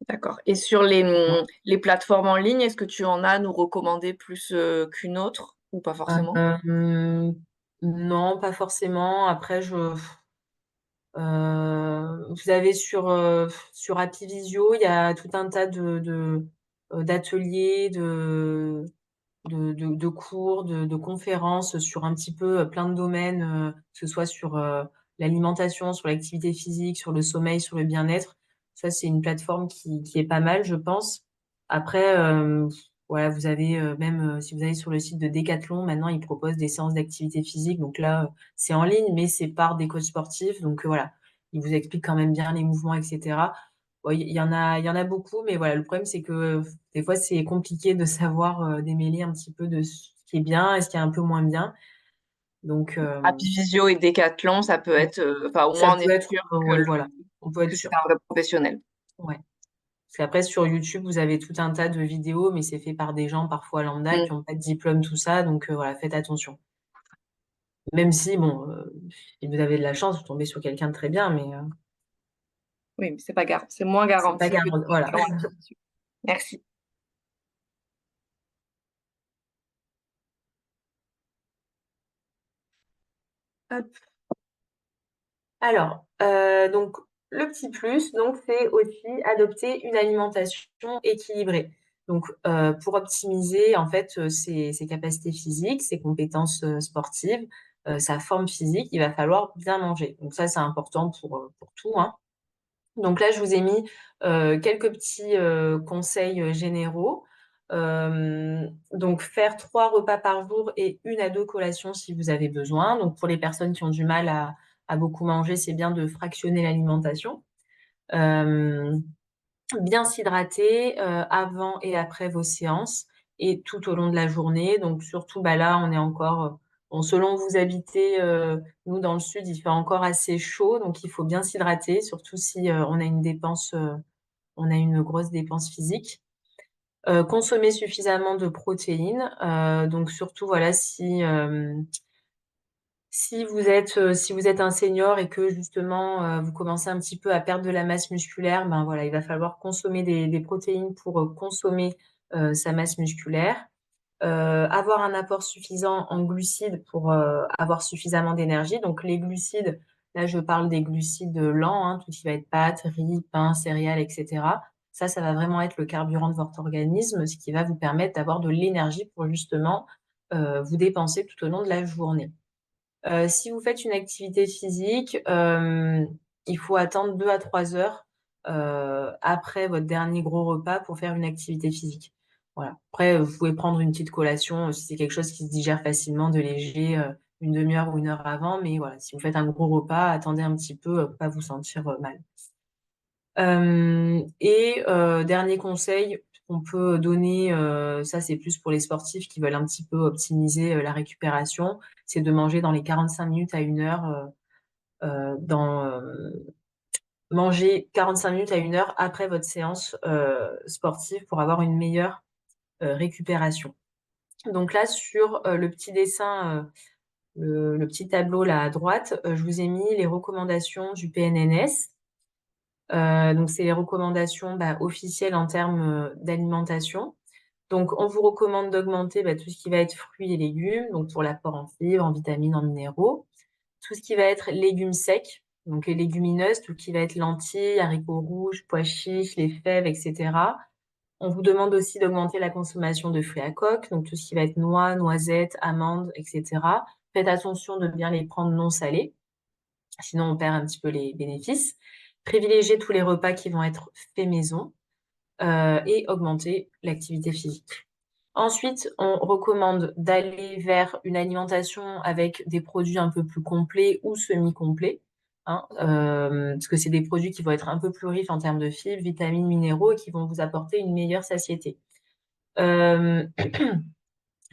D'accord. Et sur les plateformes en ligne, est-ce que tu en as à nous recommander plus qu'une autre ou pas forcément? Non, pas forcément. Après vous avez sur Appivisio, il y a tout un tas d'ateliers, de cours, de conférences sur un petit peu, plein de domaines, que ce soit sur, l'alimentation, sur l'activité physique, sur le sommeil, sur le bien-être. Ça, c'est une plateforme qui est pas mal, je pense. Après, voilà, vous avez, même, si vous allez sur le site de Decathlon, maintenant, ils proposent des séances d'activité physique. Donc là, c'est en ligne, mais c'est par des coachs sportifs. Donc, voilà, ils vous expliquent quand même bien les mouvements et cetera. Bon, il y en a beaucoup, mais voilà, le problème, c'est que des fois, c'est compliqué de savoir, démêler un petit peu de ce qui est bien et ce qui est un peu moins bien. Donc, Appivisio et Decathlon, ça peut être, enfin au ça moins on peut est être, sûr ouais, voilà, on peut être que c'est sûr. un vrai professionnel. Ouais. Parce qu'après sur YouTube, vous avez tout un tas de vidéos, mais c'est fait par des gens parfois lambda Mm. qui ont pas de diplôme, tout ça, donc voilà, faites attention. Même si bon, si vous avez de la chance, vous tombez sur quelqu'un de très bien, mais Oui, mais c'est moins c'est pas garanti que garan voilà. sur Appivisio. Merci. Hop. Alors, donc le petit plus, donc c'est aussi adopter une alimentation équilibrée. Donc, pour optimiser en fait, ses capacités physiques, ses compétences, sportives, sa forme physique, il va falloir bien manger. Donc ça, c'est important pour tout, hein. Donc là, je vous ai mis, quelques petits, conseils, généraux. Donc faire 3 repas par jour et 1 à 2 collations si vous avez besoin. Donc pour les personnes qui ont du mal à beaucoup manger, c'est bien de fractionner l'alimentation. Hem, Bien s'hydrater, avant et après vos séances et tout au long de la journée. Donc surtout, là, on est encore, bon, selon où vous habitez, nous dans le sud, il fait encore assez chaud, donc il faut bien s'hydrater, surtout si, on a une grosse dépense physique. Consommer suffisamment de protéines, donc surtout voilà si vous êtes un senior et que justement vous commencez un petit peu à perdre de la masse musculaire, ben voilà, il va falloir consommer des protéines pour consommer sa masse musculaire. Avoir un apport suffisant en glucides pour avoir suffisamment d'énergie. Donc les glucides, là je parle des glucides lents, hein, tout ce qui va être pâtes, riz, pain, céréales, etc. Ça va vraiment être le carburant de votre organisme, ce qui va vous permettre d'avoir de l'énergie pour justement vous dépenser tout au long de la journée. Si vous faites une activité physique, il faut attendre 2 à 3 heures après votre dernier gros repas pour faire une activité physique. Voilà. Après, vous pouvez prendre une petite collation si c'est quelque chose qui se digère facilement, de léger, une demi-heure ou une heure avant. Mais voilà, si vous faites un gros repas, attendez un petit peu pour pas vous sentir mal. Dernier conseil qu'on peut donner, ça c'est plus pour les sportifs qui veulent un petit peu optimiser la récupération, c'est de manger dans les 45 minutes à 1 heure, manger 45 minutes à 1 heure après votre séance sportive pour avoir une meilleure récupération. Donc là, sur le petit dessin, le petit tableau là à droite, je vous ai mis les recommandations du PNNS. Donc c'est les recommandations officielles en termes d'alimentation. Donc on vous recommande d'augmenter tout ce qui va être fruits et légumes, donc pour l'apport en fibres, en vitamines, en minéraux. Tout ce qui va être légumes secs, donc les légumineuses, tout ce qui va être lentilles, haricots rouges, pois chiches, les fèves, etc. On vous demande aussi d'augmenter la consommation de fruits à coque, donc tout ce qui va être noix, noisettes, amandes, etc. Faites attention de bien les prendre non salés, sinon on perd un petit peu les bénéfices. Privilégiez tous les repas qui vont être faits maison et augmenter l'activité physique. Ensuite, on recommande d'aller vers une alimentation avec des produits un peu plus complets ou semi-complets, hein, parce que c'est des produits qui vont être un peu plus riches en termes de fibres, vitamines, minéraux et qui vont vous apporter une meilleure satiété. Euh,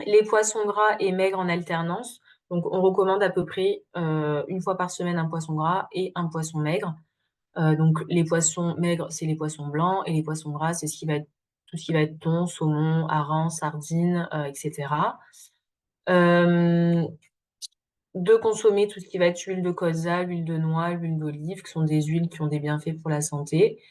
les poissons gras et maigres en alternance. Donc, on recommande à peu près une fois par semaine un poisson gras et un poisson maigre. Donc les poissons maigres, c'est les poissons blancs et les poissons gras, c'est tout ce qui va être thon, saumon, hareng, sardines, etc. Euh, de consommer tout ce qui va être huile de colza, huile de noix, huile d'olive, qui sont des huiles qui ont des bienfaits pour la santé.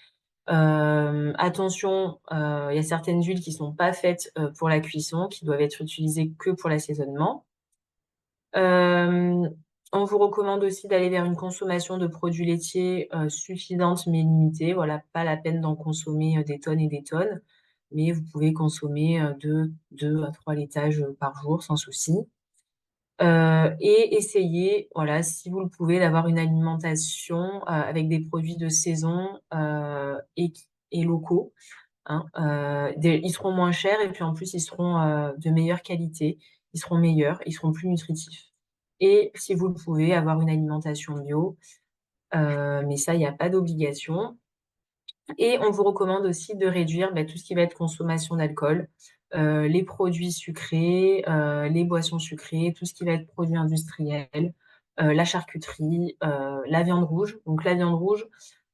Attention, il y a certaines huiles qui sont pas faites pour la cuisson, qui doivent être utilisées que pour l'assaisonnement. Euh, on vous recommande aussi d'aller vers une consommation de produits laitiers suffisante mais limitée. Voilà, pas la peine d'en consommer des tonnes et des tonnes, mais vous pouvez consommer 2 à 3 laitages par jour sans souci. Et essayez, voilà, si vous le pouvez, d'avoir une alimentation avec des produits de saison et locaux, hein. Ils seront moins chers et puis en plus ils seront de meilleure qualité, ils seront meilleurs, ils seront plus nutritifs. Et si vous le pouvez, avoir une alimentation bio, mais ça, il n'y a pas d'obligation. Et on vous recommande aussi de réduire tout ce qui va être consommation d'alcool, les produits sucrés, les boissons sucrées, tout ce qui va être produits industriels, la charcuterie, la viande rouge. Donc la viande rouge,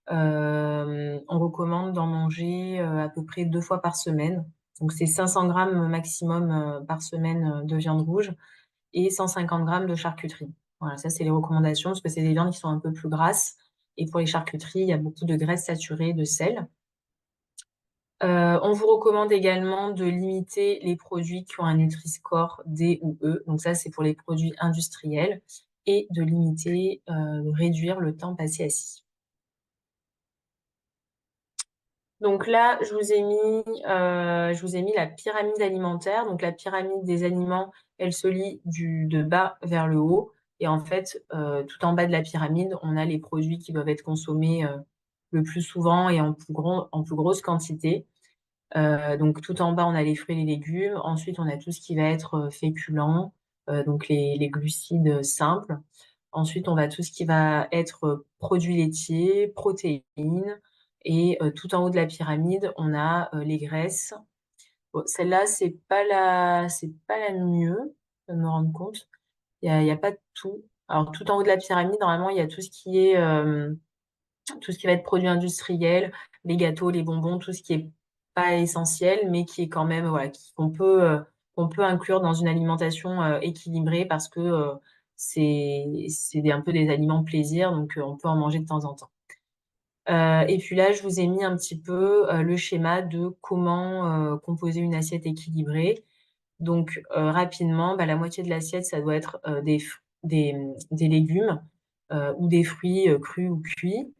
on recommande d'en manger à peu près 2 fois par semaine. Donc c'est 500 grammes maximum par semaine de viande rouge et 150 grammes de charcuterie. Voilà, ça c'est les recommandations parce que c'est des viandes qui sont un peu plus grasses. Et pour les charcuteries, il y a beaucoup de graisses saturées, de sel. On vous recommande également de limiter les produits qui ont un Nutri-Score D ou E. Donc ça, c'est pour les produits industriels. Et de limiter, de réduire le temps passé assis. Donc là, je vous ai mis la pyramide alimentaire. Donc la pyramide des aliments, elle se lit de bas vers le haut. Et en fait, tout en bas de la pyramide, on a les produits qui doivent être consommés le plus souvent et en plus grosse quantité. Donc tout en bas, on a les fruits et les légumes. Ensuite, on a tout ce qui va être féculent, donc les glucides simples. Ensuite, on va tout ce qui va être produits laitiers, protéines. Et tout en haut de la pyramide, on a les graisses. Bon, celle-là, c'est pas la mieux, de me rendre compte. Il y a pas de tout. Alors, tout en haut de la pyramide, normalement, il y a tout ce qui va être produits industriels, les gâteaux, les bonbons, tout ce qui est pas essentiel, mais qui est quand même, voilà, qu'on peut inclure dans une alimentation équilibrée parce que c'est un peu des aliments plaisir, donc on peut en manger de temps en temps. Et puis là, je vous ai mis un petit peu le schéma de comment composer une assiette équilibrée. Donc, rapidement, bah, la moitié de l'assiette, ça doit être des légumes ou des fruits crus ou cuits.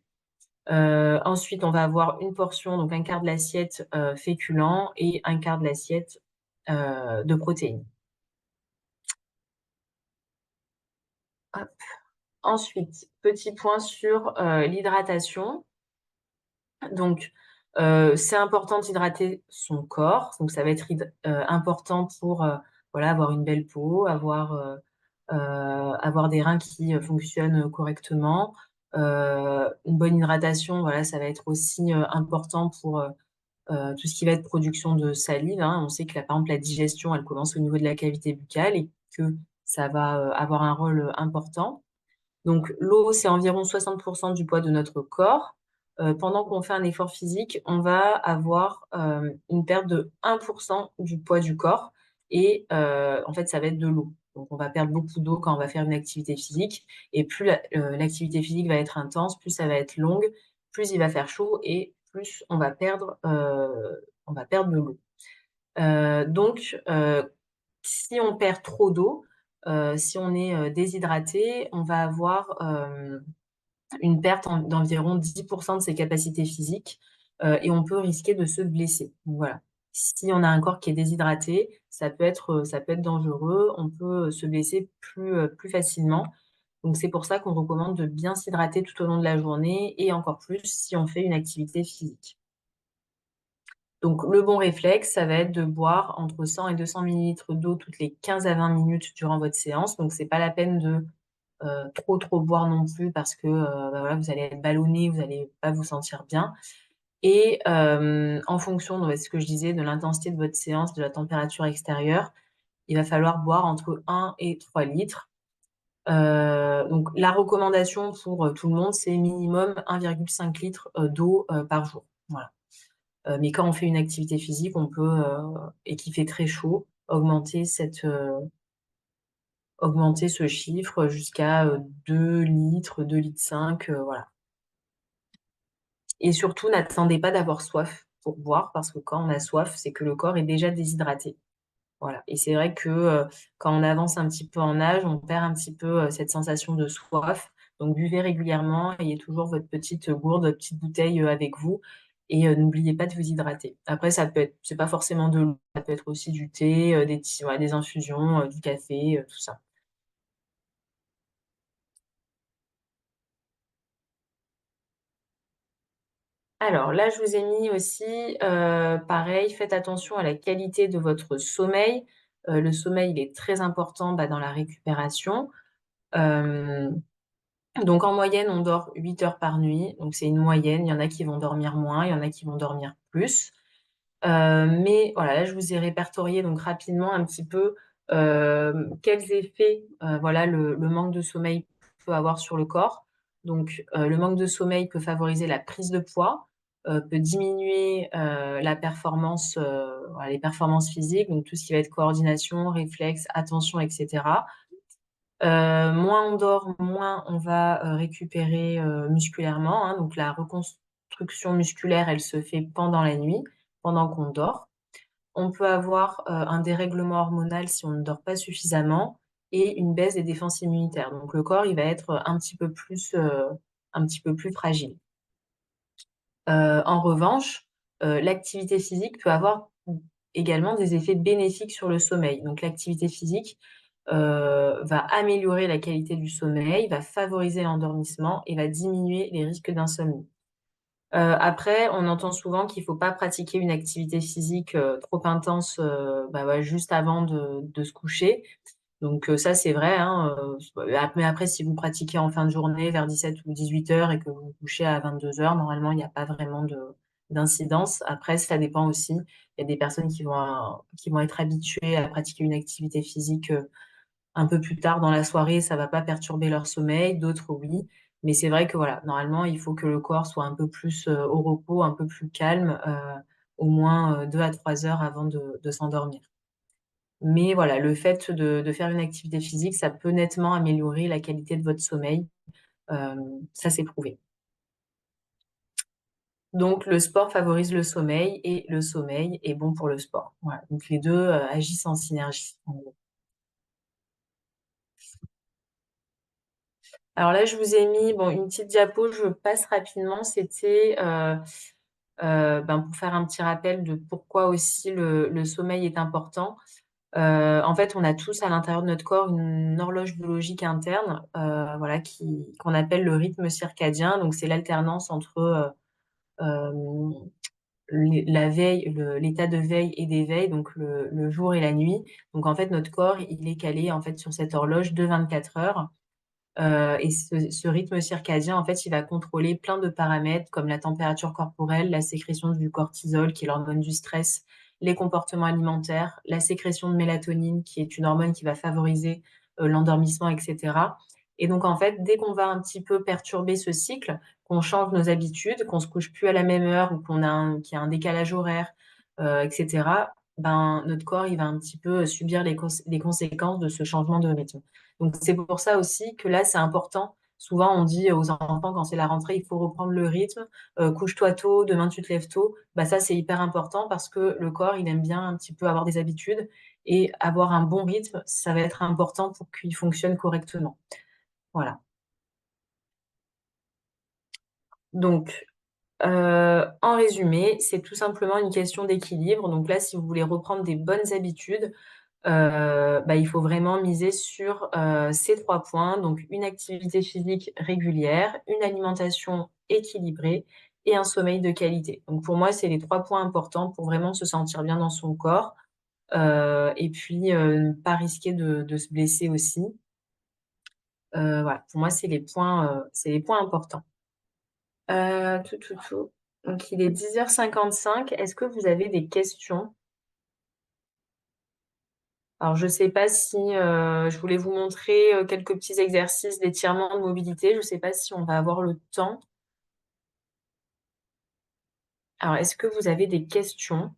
Ensuite, on va avoir une portion, donc un quart de l'assiette féculents et un quart de l'assiette de protéines. Hop. Ensuite, petit point sur l'hydratation. Donc, c'est important d'hydrater son corps. Donc, ça va être important pour voilà, avoir une belle peau, avoir des reins qui fonctionnent correctement. Une bonne hydratation, voilà, ça va être aussi important pour tout ce qui va être production de salive, hein. On sait que, par exemple, la digestion, elle commence au niveau de la cavité buccale et que ça va avoir un rôle important. Donc l'eau, c'est environ 60% du poids de notre corps. Pendant qu'on fait un effort physique, on va avoir une perte de 1% du poids du corps et en fait, ça va être de l'eau. Donc on va perdre beaucoup d'eau quand on va faire une activité physique et plus l'activité physique va être intense, plus ça va être longue, plus il va faire chaud et plus on va perdre de l'eau. Donc si on perd trop d'eau, si on est déshydraté, on va avoir une perte d'environ 10% de ses capacités physiques et on peut risquer de se blesser. Donc, voilà. Si on a un corps qui est déshydraté, ça peut être dangereux, on peut se blesser plus facilement. Donc c'est pour ça qu'on recommande de bien s'hydrater tout au long de la journée et encore plus si on fait une activité physique. Donc le bon réflexe, ça va être de boire entre 100 et 200 millilitres d'eau toutes les 15 à 20 minutes durant votre séance. Donc c'est pas la peine de trop boire non plus parce que bah, voilà, vous allez être ballonné, vous allez pas vous sentir bien. Et en fonction de ce que je disais, de l'intensité de votre séance, de la température extérieure, il va falloir boire entre 1 et 3 litres. Donc la recommandation pour tout le monde, c'est minimum 1,5 litre d'eau par jour. Voilà. Mais quand on fait une activité physique, on peut, et qu'il fait très chaud, augmenter ce chiffre jusqu'à 2 litres, 2 litres 5, voilà. Et surtout, n'attendez pas d'avoir soif pour boire, parce que quand on a soif, c'est que le corps est déjà déshydraté. Voilà. Et c'est vrai que quand on avance un petit peu en âge, on perd un petit peu cette sensation de soif. Donc buvez régulièrement, ayez toujours votre petite gourde, votre petite bouteille avec vous. Et n'oubliez pas de vous hydrater. Après, c'est pas forcément de l'eau, ça peut être aussi du thé, voilà, des infusions, du café, tout ça. Alors là, je vous ai mis aussi, pareil, faites attention à la qualité de votre sommeil. Le sommeil, il est très important, bah, dans la récupération. Hem, donc en moyenne, on dort 8 heures par nuit, donc c'est une moyenne. Il y en a qui vont dormir moins, il y en a qui vont dormir plus. Mais voilà, là, je vous ai répertorié donc rapidement un petit peu, quels effets, voilà, le manque de sommeil peut avoir sur le corps. Donc, le manque de sommeil peut favoriser la prise de poids, peut diminuer, la performance, voilà, les performances physiques, donc tout ce qui va être coordination, réflexe, attention et cetera. Moins on dort, moins on va, récupérer, musculairement, hein. Donc la reconstruction musculaire, elle se fait pendant la nuit, pendant qu'on dort. On peut avoir, un dérèglement hormonal si on ne dort pas suffisamment et une baisse des défenses immunitaires. Donc le corps, il va être un petit peu plus fragile. En revanche, l'activité physique peut avoir également des effets bénéfiques sur le sommeil. Donc l'activité physique, va améliorer la qualité du sommeil, va favoriser l'endormissement et va diminuer les risques d'insomnie. Après, on entend souvent qu'il faut pas pratiquer une activité physique, trop intense, bah, ouais, juste avant de se coucher. Donc ça, c'est vrai, hein, mais après si vous pratiquez en fin de journée vers 17 ou 18 heures et que vous vous couchez à 22 heures, normalement, il y a pas vraiment d'incidence. Après, ça dépend aussi. Il y a des personnes qui vont être habituées à pratiquer une activité physique, un peu plus tard dans la soirée, ça va pas perturber leur sommeil, d'autres oui. Mais c'est vrai que voilà, normalement, il faut que le corps soit un peu plus, au repos, un peu plus calme, au moins 2 à 3 heures avant de s'endormir. Mais voilà, le fait de faire une activité physique, ça peut nettement améliorer la qualité de votre sommeil. Ça, c'est prouvé. Donc, le sport favorise le sommeil et le sommeil est bon pour le sport. Voilà. Donc, les deux agissent en synergie, en gros. Alors là, je vous ai mis bon, une petite diapo, je passe rapidement. C'était pour faire un petit rappel de pourquoi aussi le sommeil est important. En fait, on a tous à l'intérieur de notre corps une horloge biologique interne, voilà, qu'on appelle le rythme circadien. Donc, c'est l'alternance entre euh, la veille, l'état de veille et d'éveil, donc le jour et la nuit. Donc, en fait, notre corps, il est calé en fait sur cette horloge de 24 heures. Et ce rythme circadien, en fait, il va contrôler plein de paramètres comme la température corporelle, la sécrétion du cortisol, qui est l'hormone du stress, les comportements alimentaires, la sécrétion de mélatonine, qui est une hormone qui va favoriser l'endormissement, etc. Et donc, en fait, dès qu'on va un petit peu perturber ce cycle, qu'on change nos habitudes, qu'on se couche plus à la même heure ou qu'il y a un décalage horaire, etc., ben, notre corps, il va un petit peu subir les conséquences de ce changement de rythme. Donc, c'est pour ça aussi que là, c'est important. Souvent, on dit aux enfants, quand c'est la rentrée, il faut reprendre le rythme. Couche-toi tôt, demain tu te lèves tôt. Bah, ça, c'est hyper important parce que le corps, il aime bien un petit peu avoir des habitudes et avoir un bon rythme, ça va être important pour qu'il fonctionne correctement. Voilà. Donc, en résumé, c'est tout simplement une question d'équilibre. Donc là, si vous voulez reprendre des bonnes habitudes, il faut vraiment miser sur ces 3 points. Donc, une activité physique régulière, une alimentation équilibrée et un sommeil de qualité. Donc, pour moi, c'est les 3 points importants pour vraiment se sentir bien dans son corps et puis ne pas risquer de se blesser aussi. Voilà, pour moi, c'est les points importants. Tout. Donc, il est 10h55. Est-ce que vous avez des questions? Alors, je ne sais pas si je voulais vous montrer quelques petits exercices d'étirement de mobilité. Je ne sais pas si on va avoir le temps. Alors, est-ce que vous avez des questions?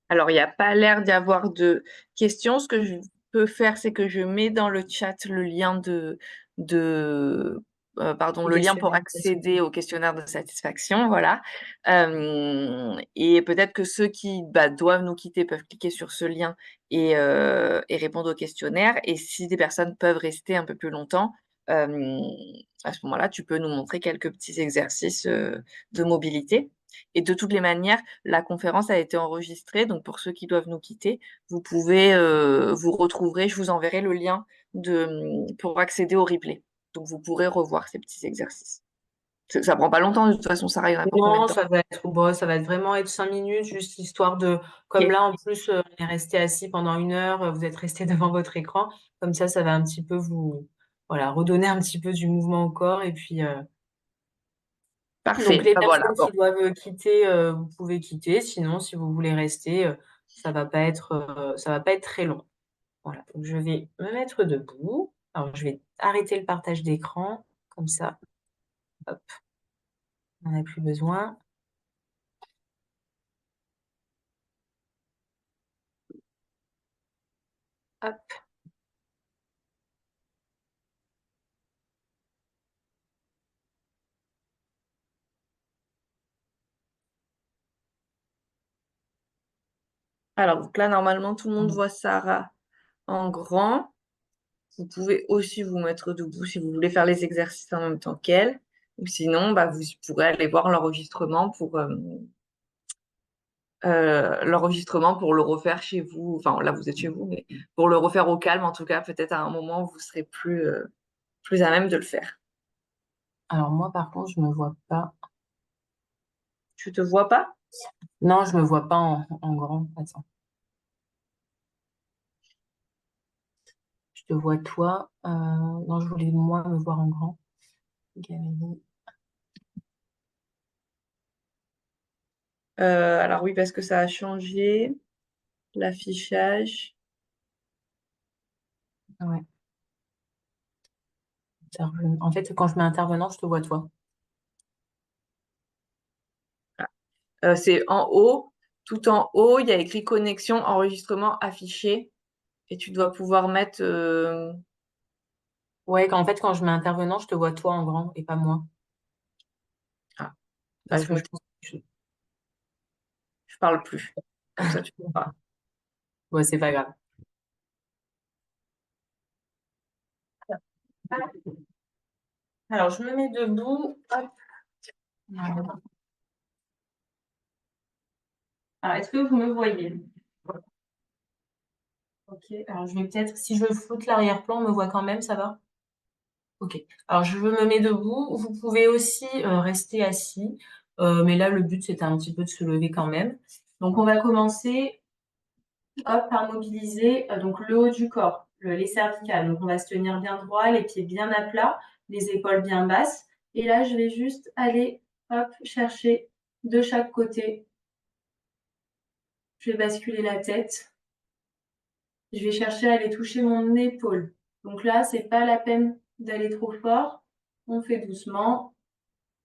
Alors, il n'y a pas l'air d'y avoir de questions. Ce que je peux faire, c'est que je mets dans le chat le lien Le le lien pour questionnaire de accéder satisfaction. au questionnaire de satisfaction, voilà. Et peut-être que ceux qui doivent nous quitter peuvent cliquer sur ce lien et répondre au questionnaire. Et si des personnes peuvent rester un peu plus longtemps, à ce moment-là, tu peux nous montrer quelques petits exercices de mobilité. Et de toutes les manières, la conférence a été enregistrée, donc pour ceux qui doivent nous quitter, vous pouvez, vous retrouverez, je vous enverrai le lien pour accéder au replay. Donc vous pourrez revoir ces petits exercices. Ça prend pas longtemps, de toute façon, Sarah, il y en a pour combien de Non, temps? ça va être vraiment être 5 minutes, juste histoire comme Ok, là, en plus, on est resté assis pendant 1 heure, vous êtes resté devant votre écran. Comme ça va un petit peu voilà, redonner un petit peu du mouvement au corps. Et puis, donc, parfait. les Voilà, personnes bon. qui doivent quitter, vous pouvez quitter. Sinon, si vous voulez rester, ça va pas être très long. Voilà. Donc, je vais me mettre debout. Alors, je vais arrêter le partage d'écran. Comme ça, hop, on n'en a plus besoin. Hop. Alors, donc là, normalement, tout le monde voit Sarah en grand. Vous pouvez aussi vous mettre debout si vous voulez faire les exercices en même temps qu'elle. Ou sinon, vous pourrez aller voir l'enregistrement pour le refaire chez vous. Enfin, là, vous êtes chez vous, mais pour le refaire au calme, en tout cas, peut-être à un moment où vous serez plus à même de le faire. Alors, moi, par contre, je me vois pas. Tu te vois pas? Non, je me vois pas en grand. Attends. Je te vois toi. Non, je voulais moi me voir en grand. Galerie. Alors oui, parce que ça a changé l'affichage. Ouais. En fait, quand je mets intervenant, je te vois toi. C'est en haut, tout en haut, il y a écrit connexion, enregistrement affiché. Et tu dois pouvoir mettre. Ouais, en fait, quand je mets intervenant, je te vois toi en grand et pas moi. Ah, bah, Parce que je pense que je parle plus. Comme ça, tu peux pas. ouais, c'est pas grave. Alors, je me mets debout. Hop. Voilà. Alors, est-ce que vous me voyez? Ok. Alors, je vais peut-être, si je floute l'arrière-plan, on me voit quand même, ça va? Ok. Alors, je me mets debout. Vous pouvez aussi rester assis. Mais là, le but, c'était un petit peu de se lever quand même. Donc, on va commencer, hop, par mobiliser donc le haut du corps, les cervicales. Donc, on va se tenir bien droit, les pieds bien à plat, les épaules bien basses. Et là, je vais juste aller, hop, chercher de chaque côté. Je vais basculer la tête. Je vais chercher à aller toucher mon épaule. Donc là, c'est pas la peine d'aller trop fort. On fait doucement.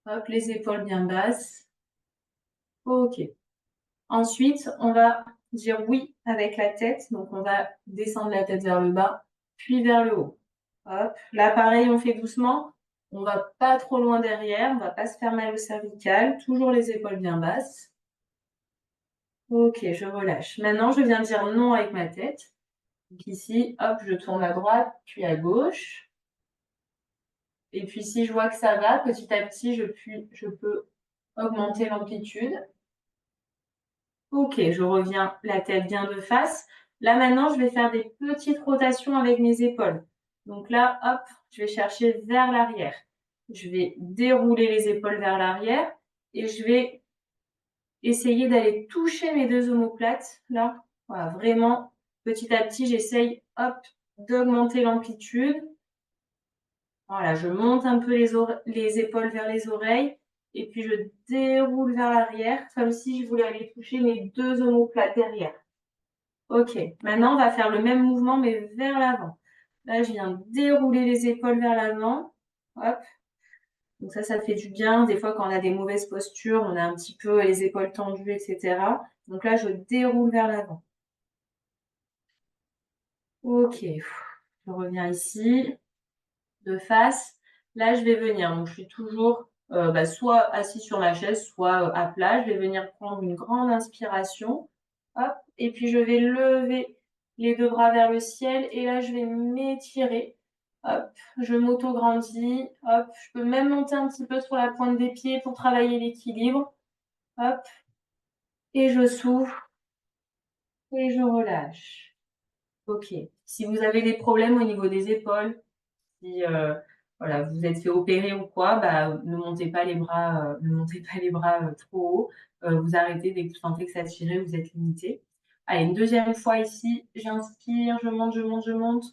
Hop, les épaules bien basses. Ok. Ensuite, on va dire oui avec la tête. Donc, on va descendre la tête vers le bas, puis vers le haut. Hop. Là, pareil, on fait doucement. On va pas trop loin derrière. On va pas se faire mal au cervical. Toujours les épaules bien basses. Ok, je relâche. Maintenant, je viens dire non avec ma tête. Donc ici, hop, je tourne à droite, puis à gauche. Et puis, si je vois que ça va, petit à petit, je peux augmenter l'amplitude. Ok, je reviens la tête bien de face. Là, maintenant, je vais faire des petites rotations avec mes épaules. Donc là, hop, je vais chercher vers l'arrière. Je vais dérouler les épaules vers l'arrière et je vais essayer d'aller toucher mes deux omoplates. Là, voilà, vraiment, petit à petit, j'essaye, hop, d'augmenter l'amplitude. Voilà, je monte un peu les épaules vers les oreilles et puis je déroule vers l'arrière comme si je voulais aller toucher mes deux omoplates derrière. Ok, maintenant on va faire le même mouvement mais vers l'avant. Là, je viens dérouler les épaules vers l'avant. Hop. Donc ça fait du bien. Des fois, quand on a des mauvaises postures, on a un petit peu les épaules tendues, etc. Donc là, je déroule vers l'avant. Ok, je reviens ici, de face. Là, je vais venir. Donc, je suis toujours soit assis sur ma chaise, soit à plat. Je vais venir prendre une grande inspiration. Hop. Et puis, je vais lever les deux bras vers le ciel. Et là, je vais m'étirer. Hop. Je m'auto-grandis. Hop. Je peux même monter un petit peu sur la pointe des pieds pour travailler l'équilibre. Hop. Et je souffle. Et je relâche. Ok. Si vous avez des problèmes au niveau des épaules, si voilà, vous êtes fait opérer ou quoi, bah, ne montez pas les bras, ne montez pas les bras trop haut. Vous arrêtez dès que vous sentez que ça tire, vous êtes limité. Allez, une deuxième fois ici, j'inspire, je monte, je monte, je monte.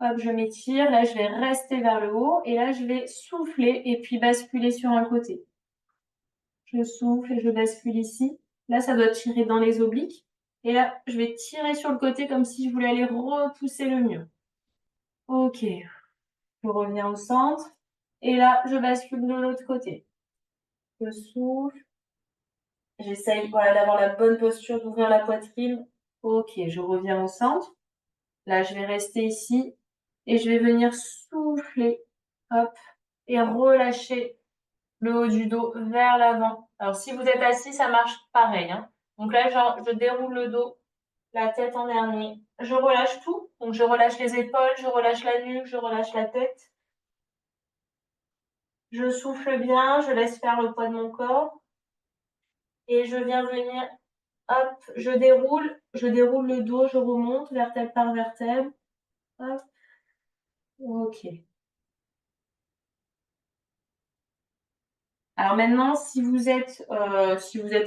Hop, je m'étire. Là, je vais rester vers le haut et là, je vais souffler et puis basculer sur un côté. Je souffle et je bascule ici. Là, ça doit tirer dans les obliques. Et là, je vais tirer sur le côté comme si je voulais aller repousser le mur. Ok, je reviens au centre. Et là, je bascule de l'autre côté. Je souffle. J'essaye voilà, d'avoir la bonne posture, d'ouvrir la poitrine. Ok, je reviens au centre. Là, je vais rester ici. Et je vais venir souffler. Hop. Et relâcher le haut du dos vers l'avant. Alors, si vous êtes assis, ça marche pareil, hein. Donc là, genre, je déroule le dos, la tête en dernier. Je relâche tout. Donc, je relâche les épaules, je relâche la nuque, je relâche la tête. Je souffle bien, je laisse faire le poids de mon corps. Et je viens venir, hop, je déroule le dos, je remonte vertèbre par vertèbre. Hop, ok. Alors maintenant, si vous êtes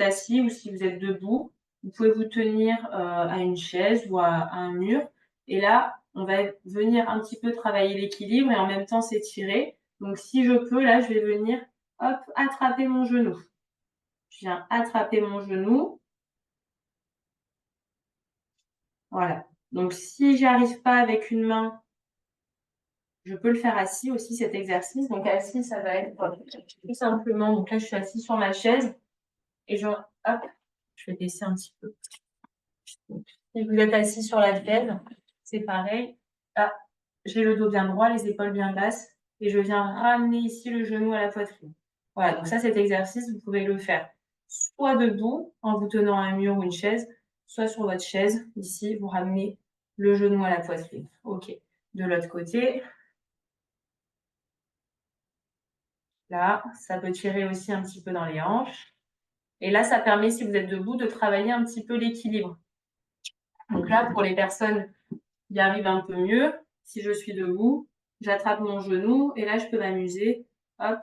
assis ou si vous êtes debout, vous pouvez vous tenir à une chaise ou à un mur. Et là, on va venir un petit peu travailler l'équilibre et en même temps s'étirer. Donc si je peux, là, je vais venir, hop, attraper mon genou. Je viens attraper mon genou. Voilà. Donc si j'arrive pas avec une main, Je peux le faire assis aussi, cet exercice. Donc, assis, ça va être tout simplement. Donc là, je suis assise sur ma chaise et hop, je vais baisser un petit peu. Si vous êtes assis sur la chaise, c'est pareil. Ah, j'ai le dos bien droit, les épaules bien basses et je viens ramener ici le genou à la poitrine. Voilà, donc ça, cet exercice, vous pouvez le faire soit debout en vous tenant à un mur ou une chaise, soit sur votre chaise. Ici, vous ramenez le genou à la poitrine. OK. De l'autre côté, là, ça peut tirer aussi un petit peu dans les hanches. Et là, ça permet, si vous êtes debout, de travailler un petit peu l'équilibre. Donc là, pour les personnes qui arrivent un peu mieux, si je suis debout, j'attrape mon genou et là, je peux m'amuser, hop,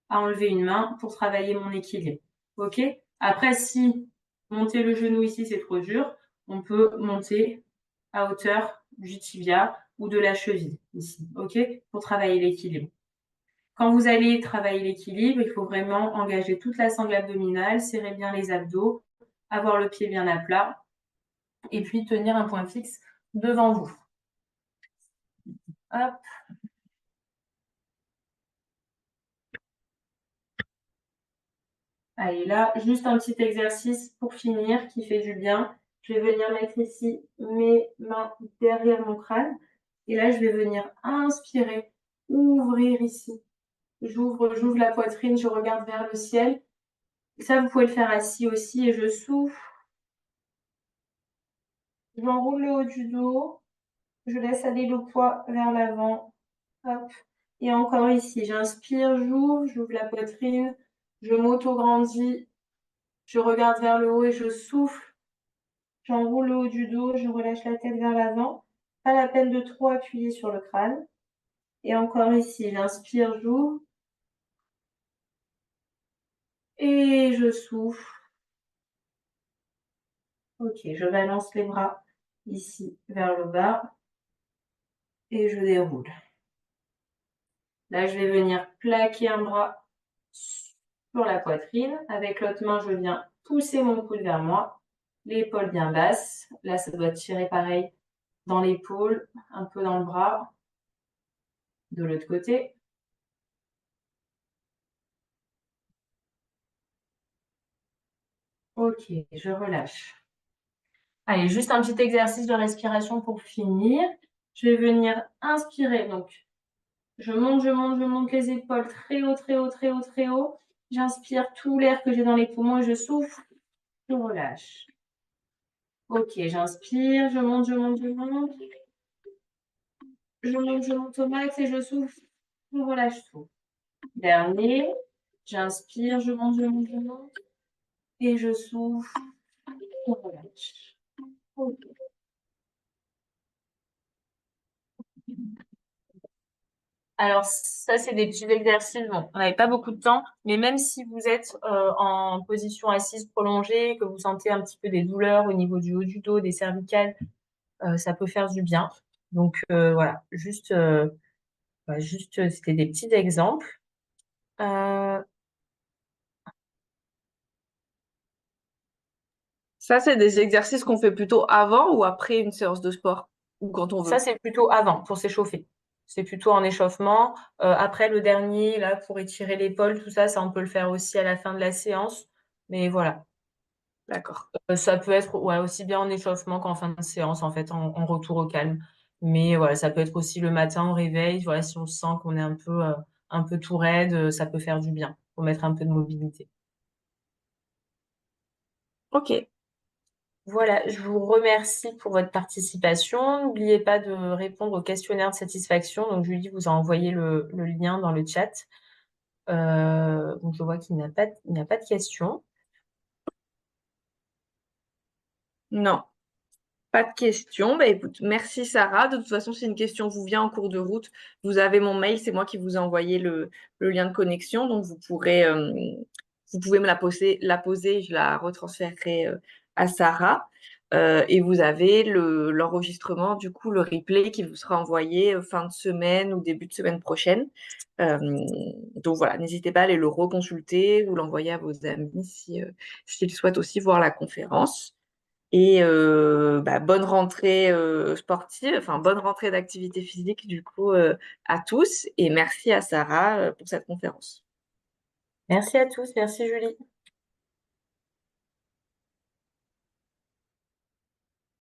à enlever une main pour travailler mon équilibre. OK? Après, si monter le genou ici, c'est trop dur, on peut monter à hauteur du tibia ou de la cheville ici. OK? Pour travailler l'équilibre. Quand vous allez travailler l'équilibre, il faut vraiment engager toute la sangle abdominale, serrer bien les abdos, avoir le pied bien à plat et puis tenir un point fixe devant vous. Hop. Allez, là, juste un petit exercice pour finir qui fait du bien. Je vais venir mettre ici mes mains derrière mon crâne. Et là, je vais venir inspirer, ouvrir ici. J'ouvre la poitrine, je regarde vers le ciel. Ça, vous pouvez le faire assis aussi. Et je souffle. J'enroule le haut du dos. Je laisse aller le poids vers l'avant. Hop. Et encore ici, j'inspire, j'ouvre la poitrine. Je m'auto-grandis. Je regarde vers le haut et je souffle. J'enroule le haut du dos, je relâche la tête vers l'avant. Pas la peine de trop appuyer sur le crâne. Et encore ici, j'inspire, j'ouvre. Et je souffle. Ok, je balance les bras ici vers le bas. Et je déroule. Là, je vais venir plaquer un bras sur la poitrine. Avec l'autre main, je viens pousser mon coude vers moi. L'épaule bien basse. Là, ça doit tirer pareil dans l'épaule, un peu dans le bras. De l'autre côté. Ok, je relâche. Allez, juste un petit exercice de respiration pour finir. Je vais venir inspirer. Donc, je monte les épaules très haut, très haut, très haut, très haut. J'inspire tout l'air que j'ai dans les poumons et je souffle. Je relâche. Ok, j'inspire, je monte, je monte, je monte. Je monte au max et je souffle. Je relâche tout. Dernier. J'inspire, je monte, je monte, je monte. Et je souffle. Je relâche. Ok. Alors, ça, c'est des petits exercices. Bon, on n'avait pas beaucoup de temps, mais même si vous êtes en position assise prolongée, que vous sentez un petit peu des douleurs au niveau du haut du dos, des cervicales, ça peut faire du bien. Donc, voilà, c'était des petits exemples. Euh, Ça, c'est des exercices qu'on fait plutôt avant ou après une séance de sport, ou quand on Ça, veut. c'est plutôt avant, pour s'échauffer. C'est plutôt en échauffement. Après, le dernier, là, pour étirer l'épaule, tout ça, ça, on peut le faire aussi à la fin de la séance. Mais voilà. D'accord. Ça peut être ouais, aussi bien en échauffement qu'en fin de séance, en fait, en retour au calme. Mais voilà, ça peut être aussi le matin au réveil. Voilà, si on sent qu'on est un peu tout raide, ça peut faire du bien pour mettre un peu de mobilité. Ok. Voilà, je vous remercie pour votre participation. N'oubliez pas de répondre au questionnaire de satisfaction. Donc, Julie vous a envoyé le lien dans le chat. Donc, je vois il n'y a pas de questions. Non. Pas de questions. Bah, écoute, merci Sarah. De toute façon, si une question vous vient en cours de route, vous avez mon mail, c'est moi qui vous ai envoyé le lien de connexion. Donc, vous pouvez me la poser, je la retransférerai à Sarah. Et vous avez l'enregistrement, du coup, le replay qui vous sera envoyé fin de semaine ou début de semaine prochaine. Euh, donc voilà, n'hésitez pas à aller le reconsulter ou l'envoyer à vos amis si, s'ils souhaitent aussi voir la conférence. Et bonne rentrée sportive, enfin bonne rentrée d'activité physique du coup à tous. Et merci à Sarah pour cette conférence. Merci à tous, merci Julie.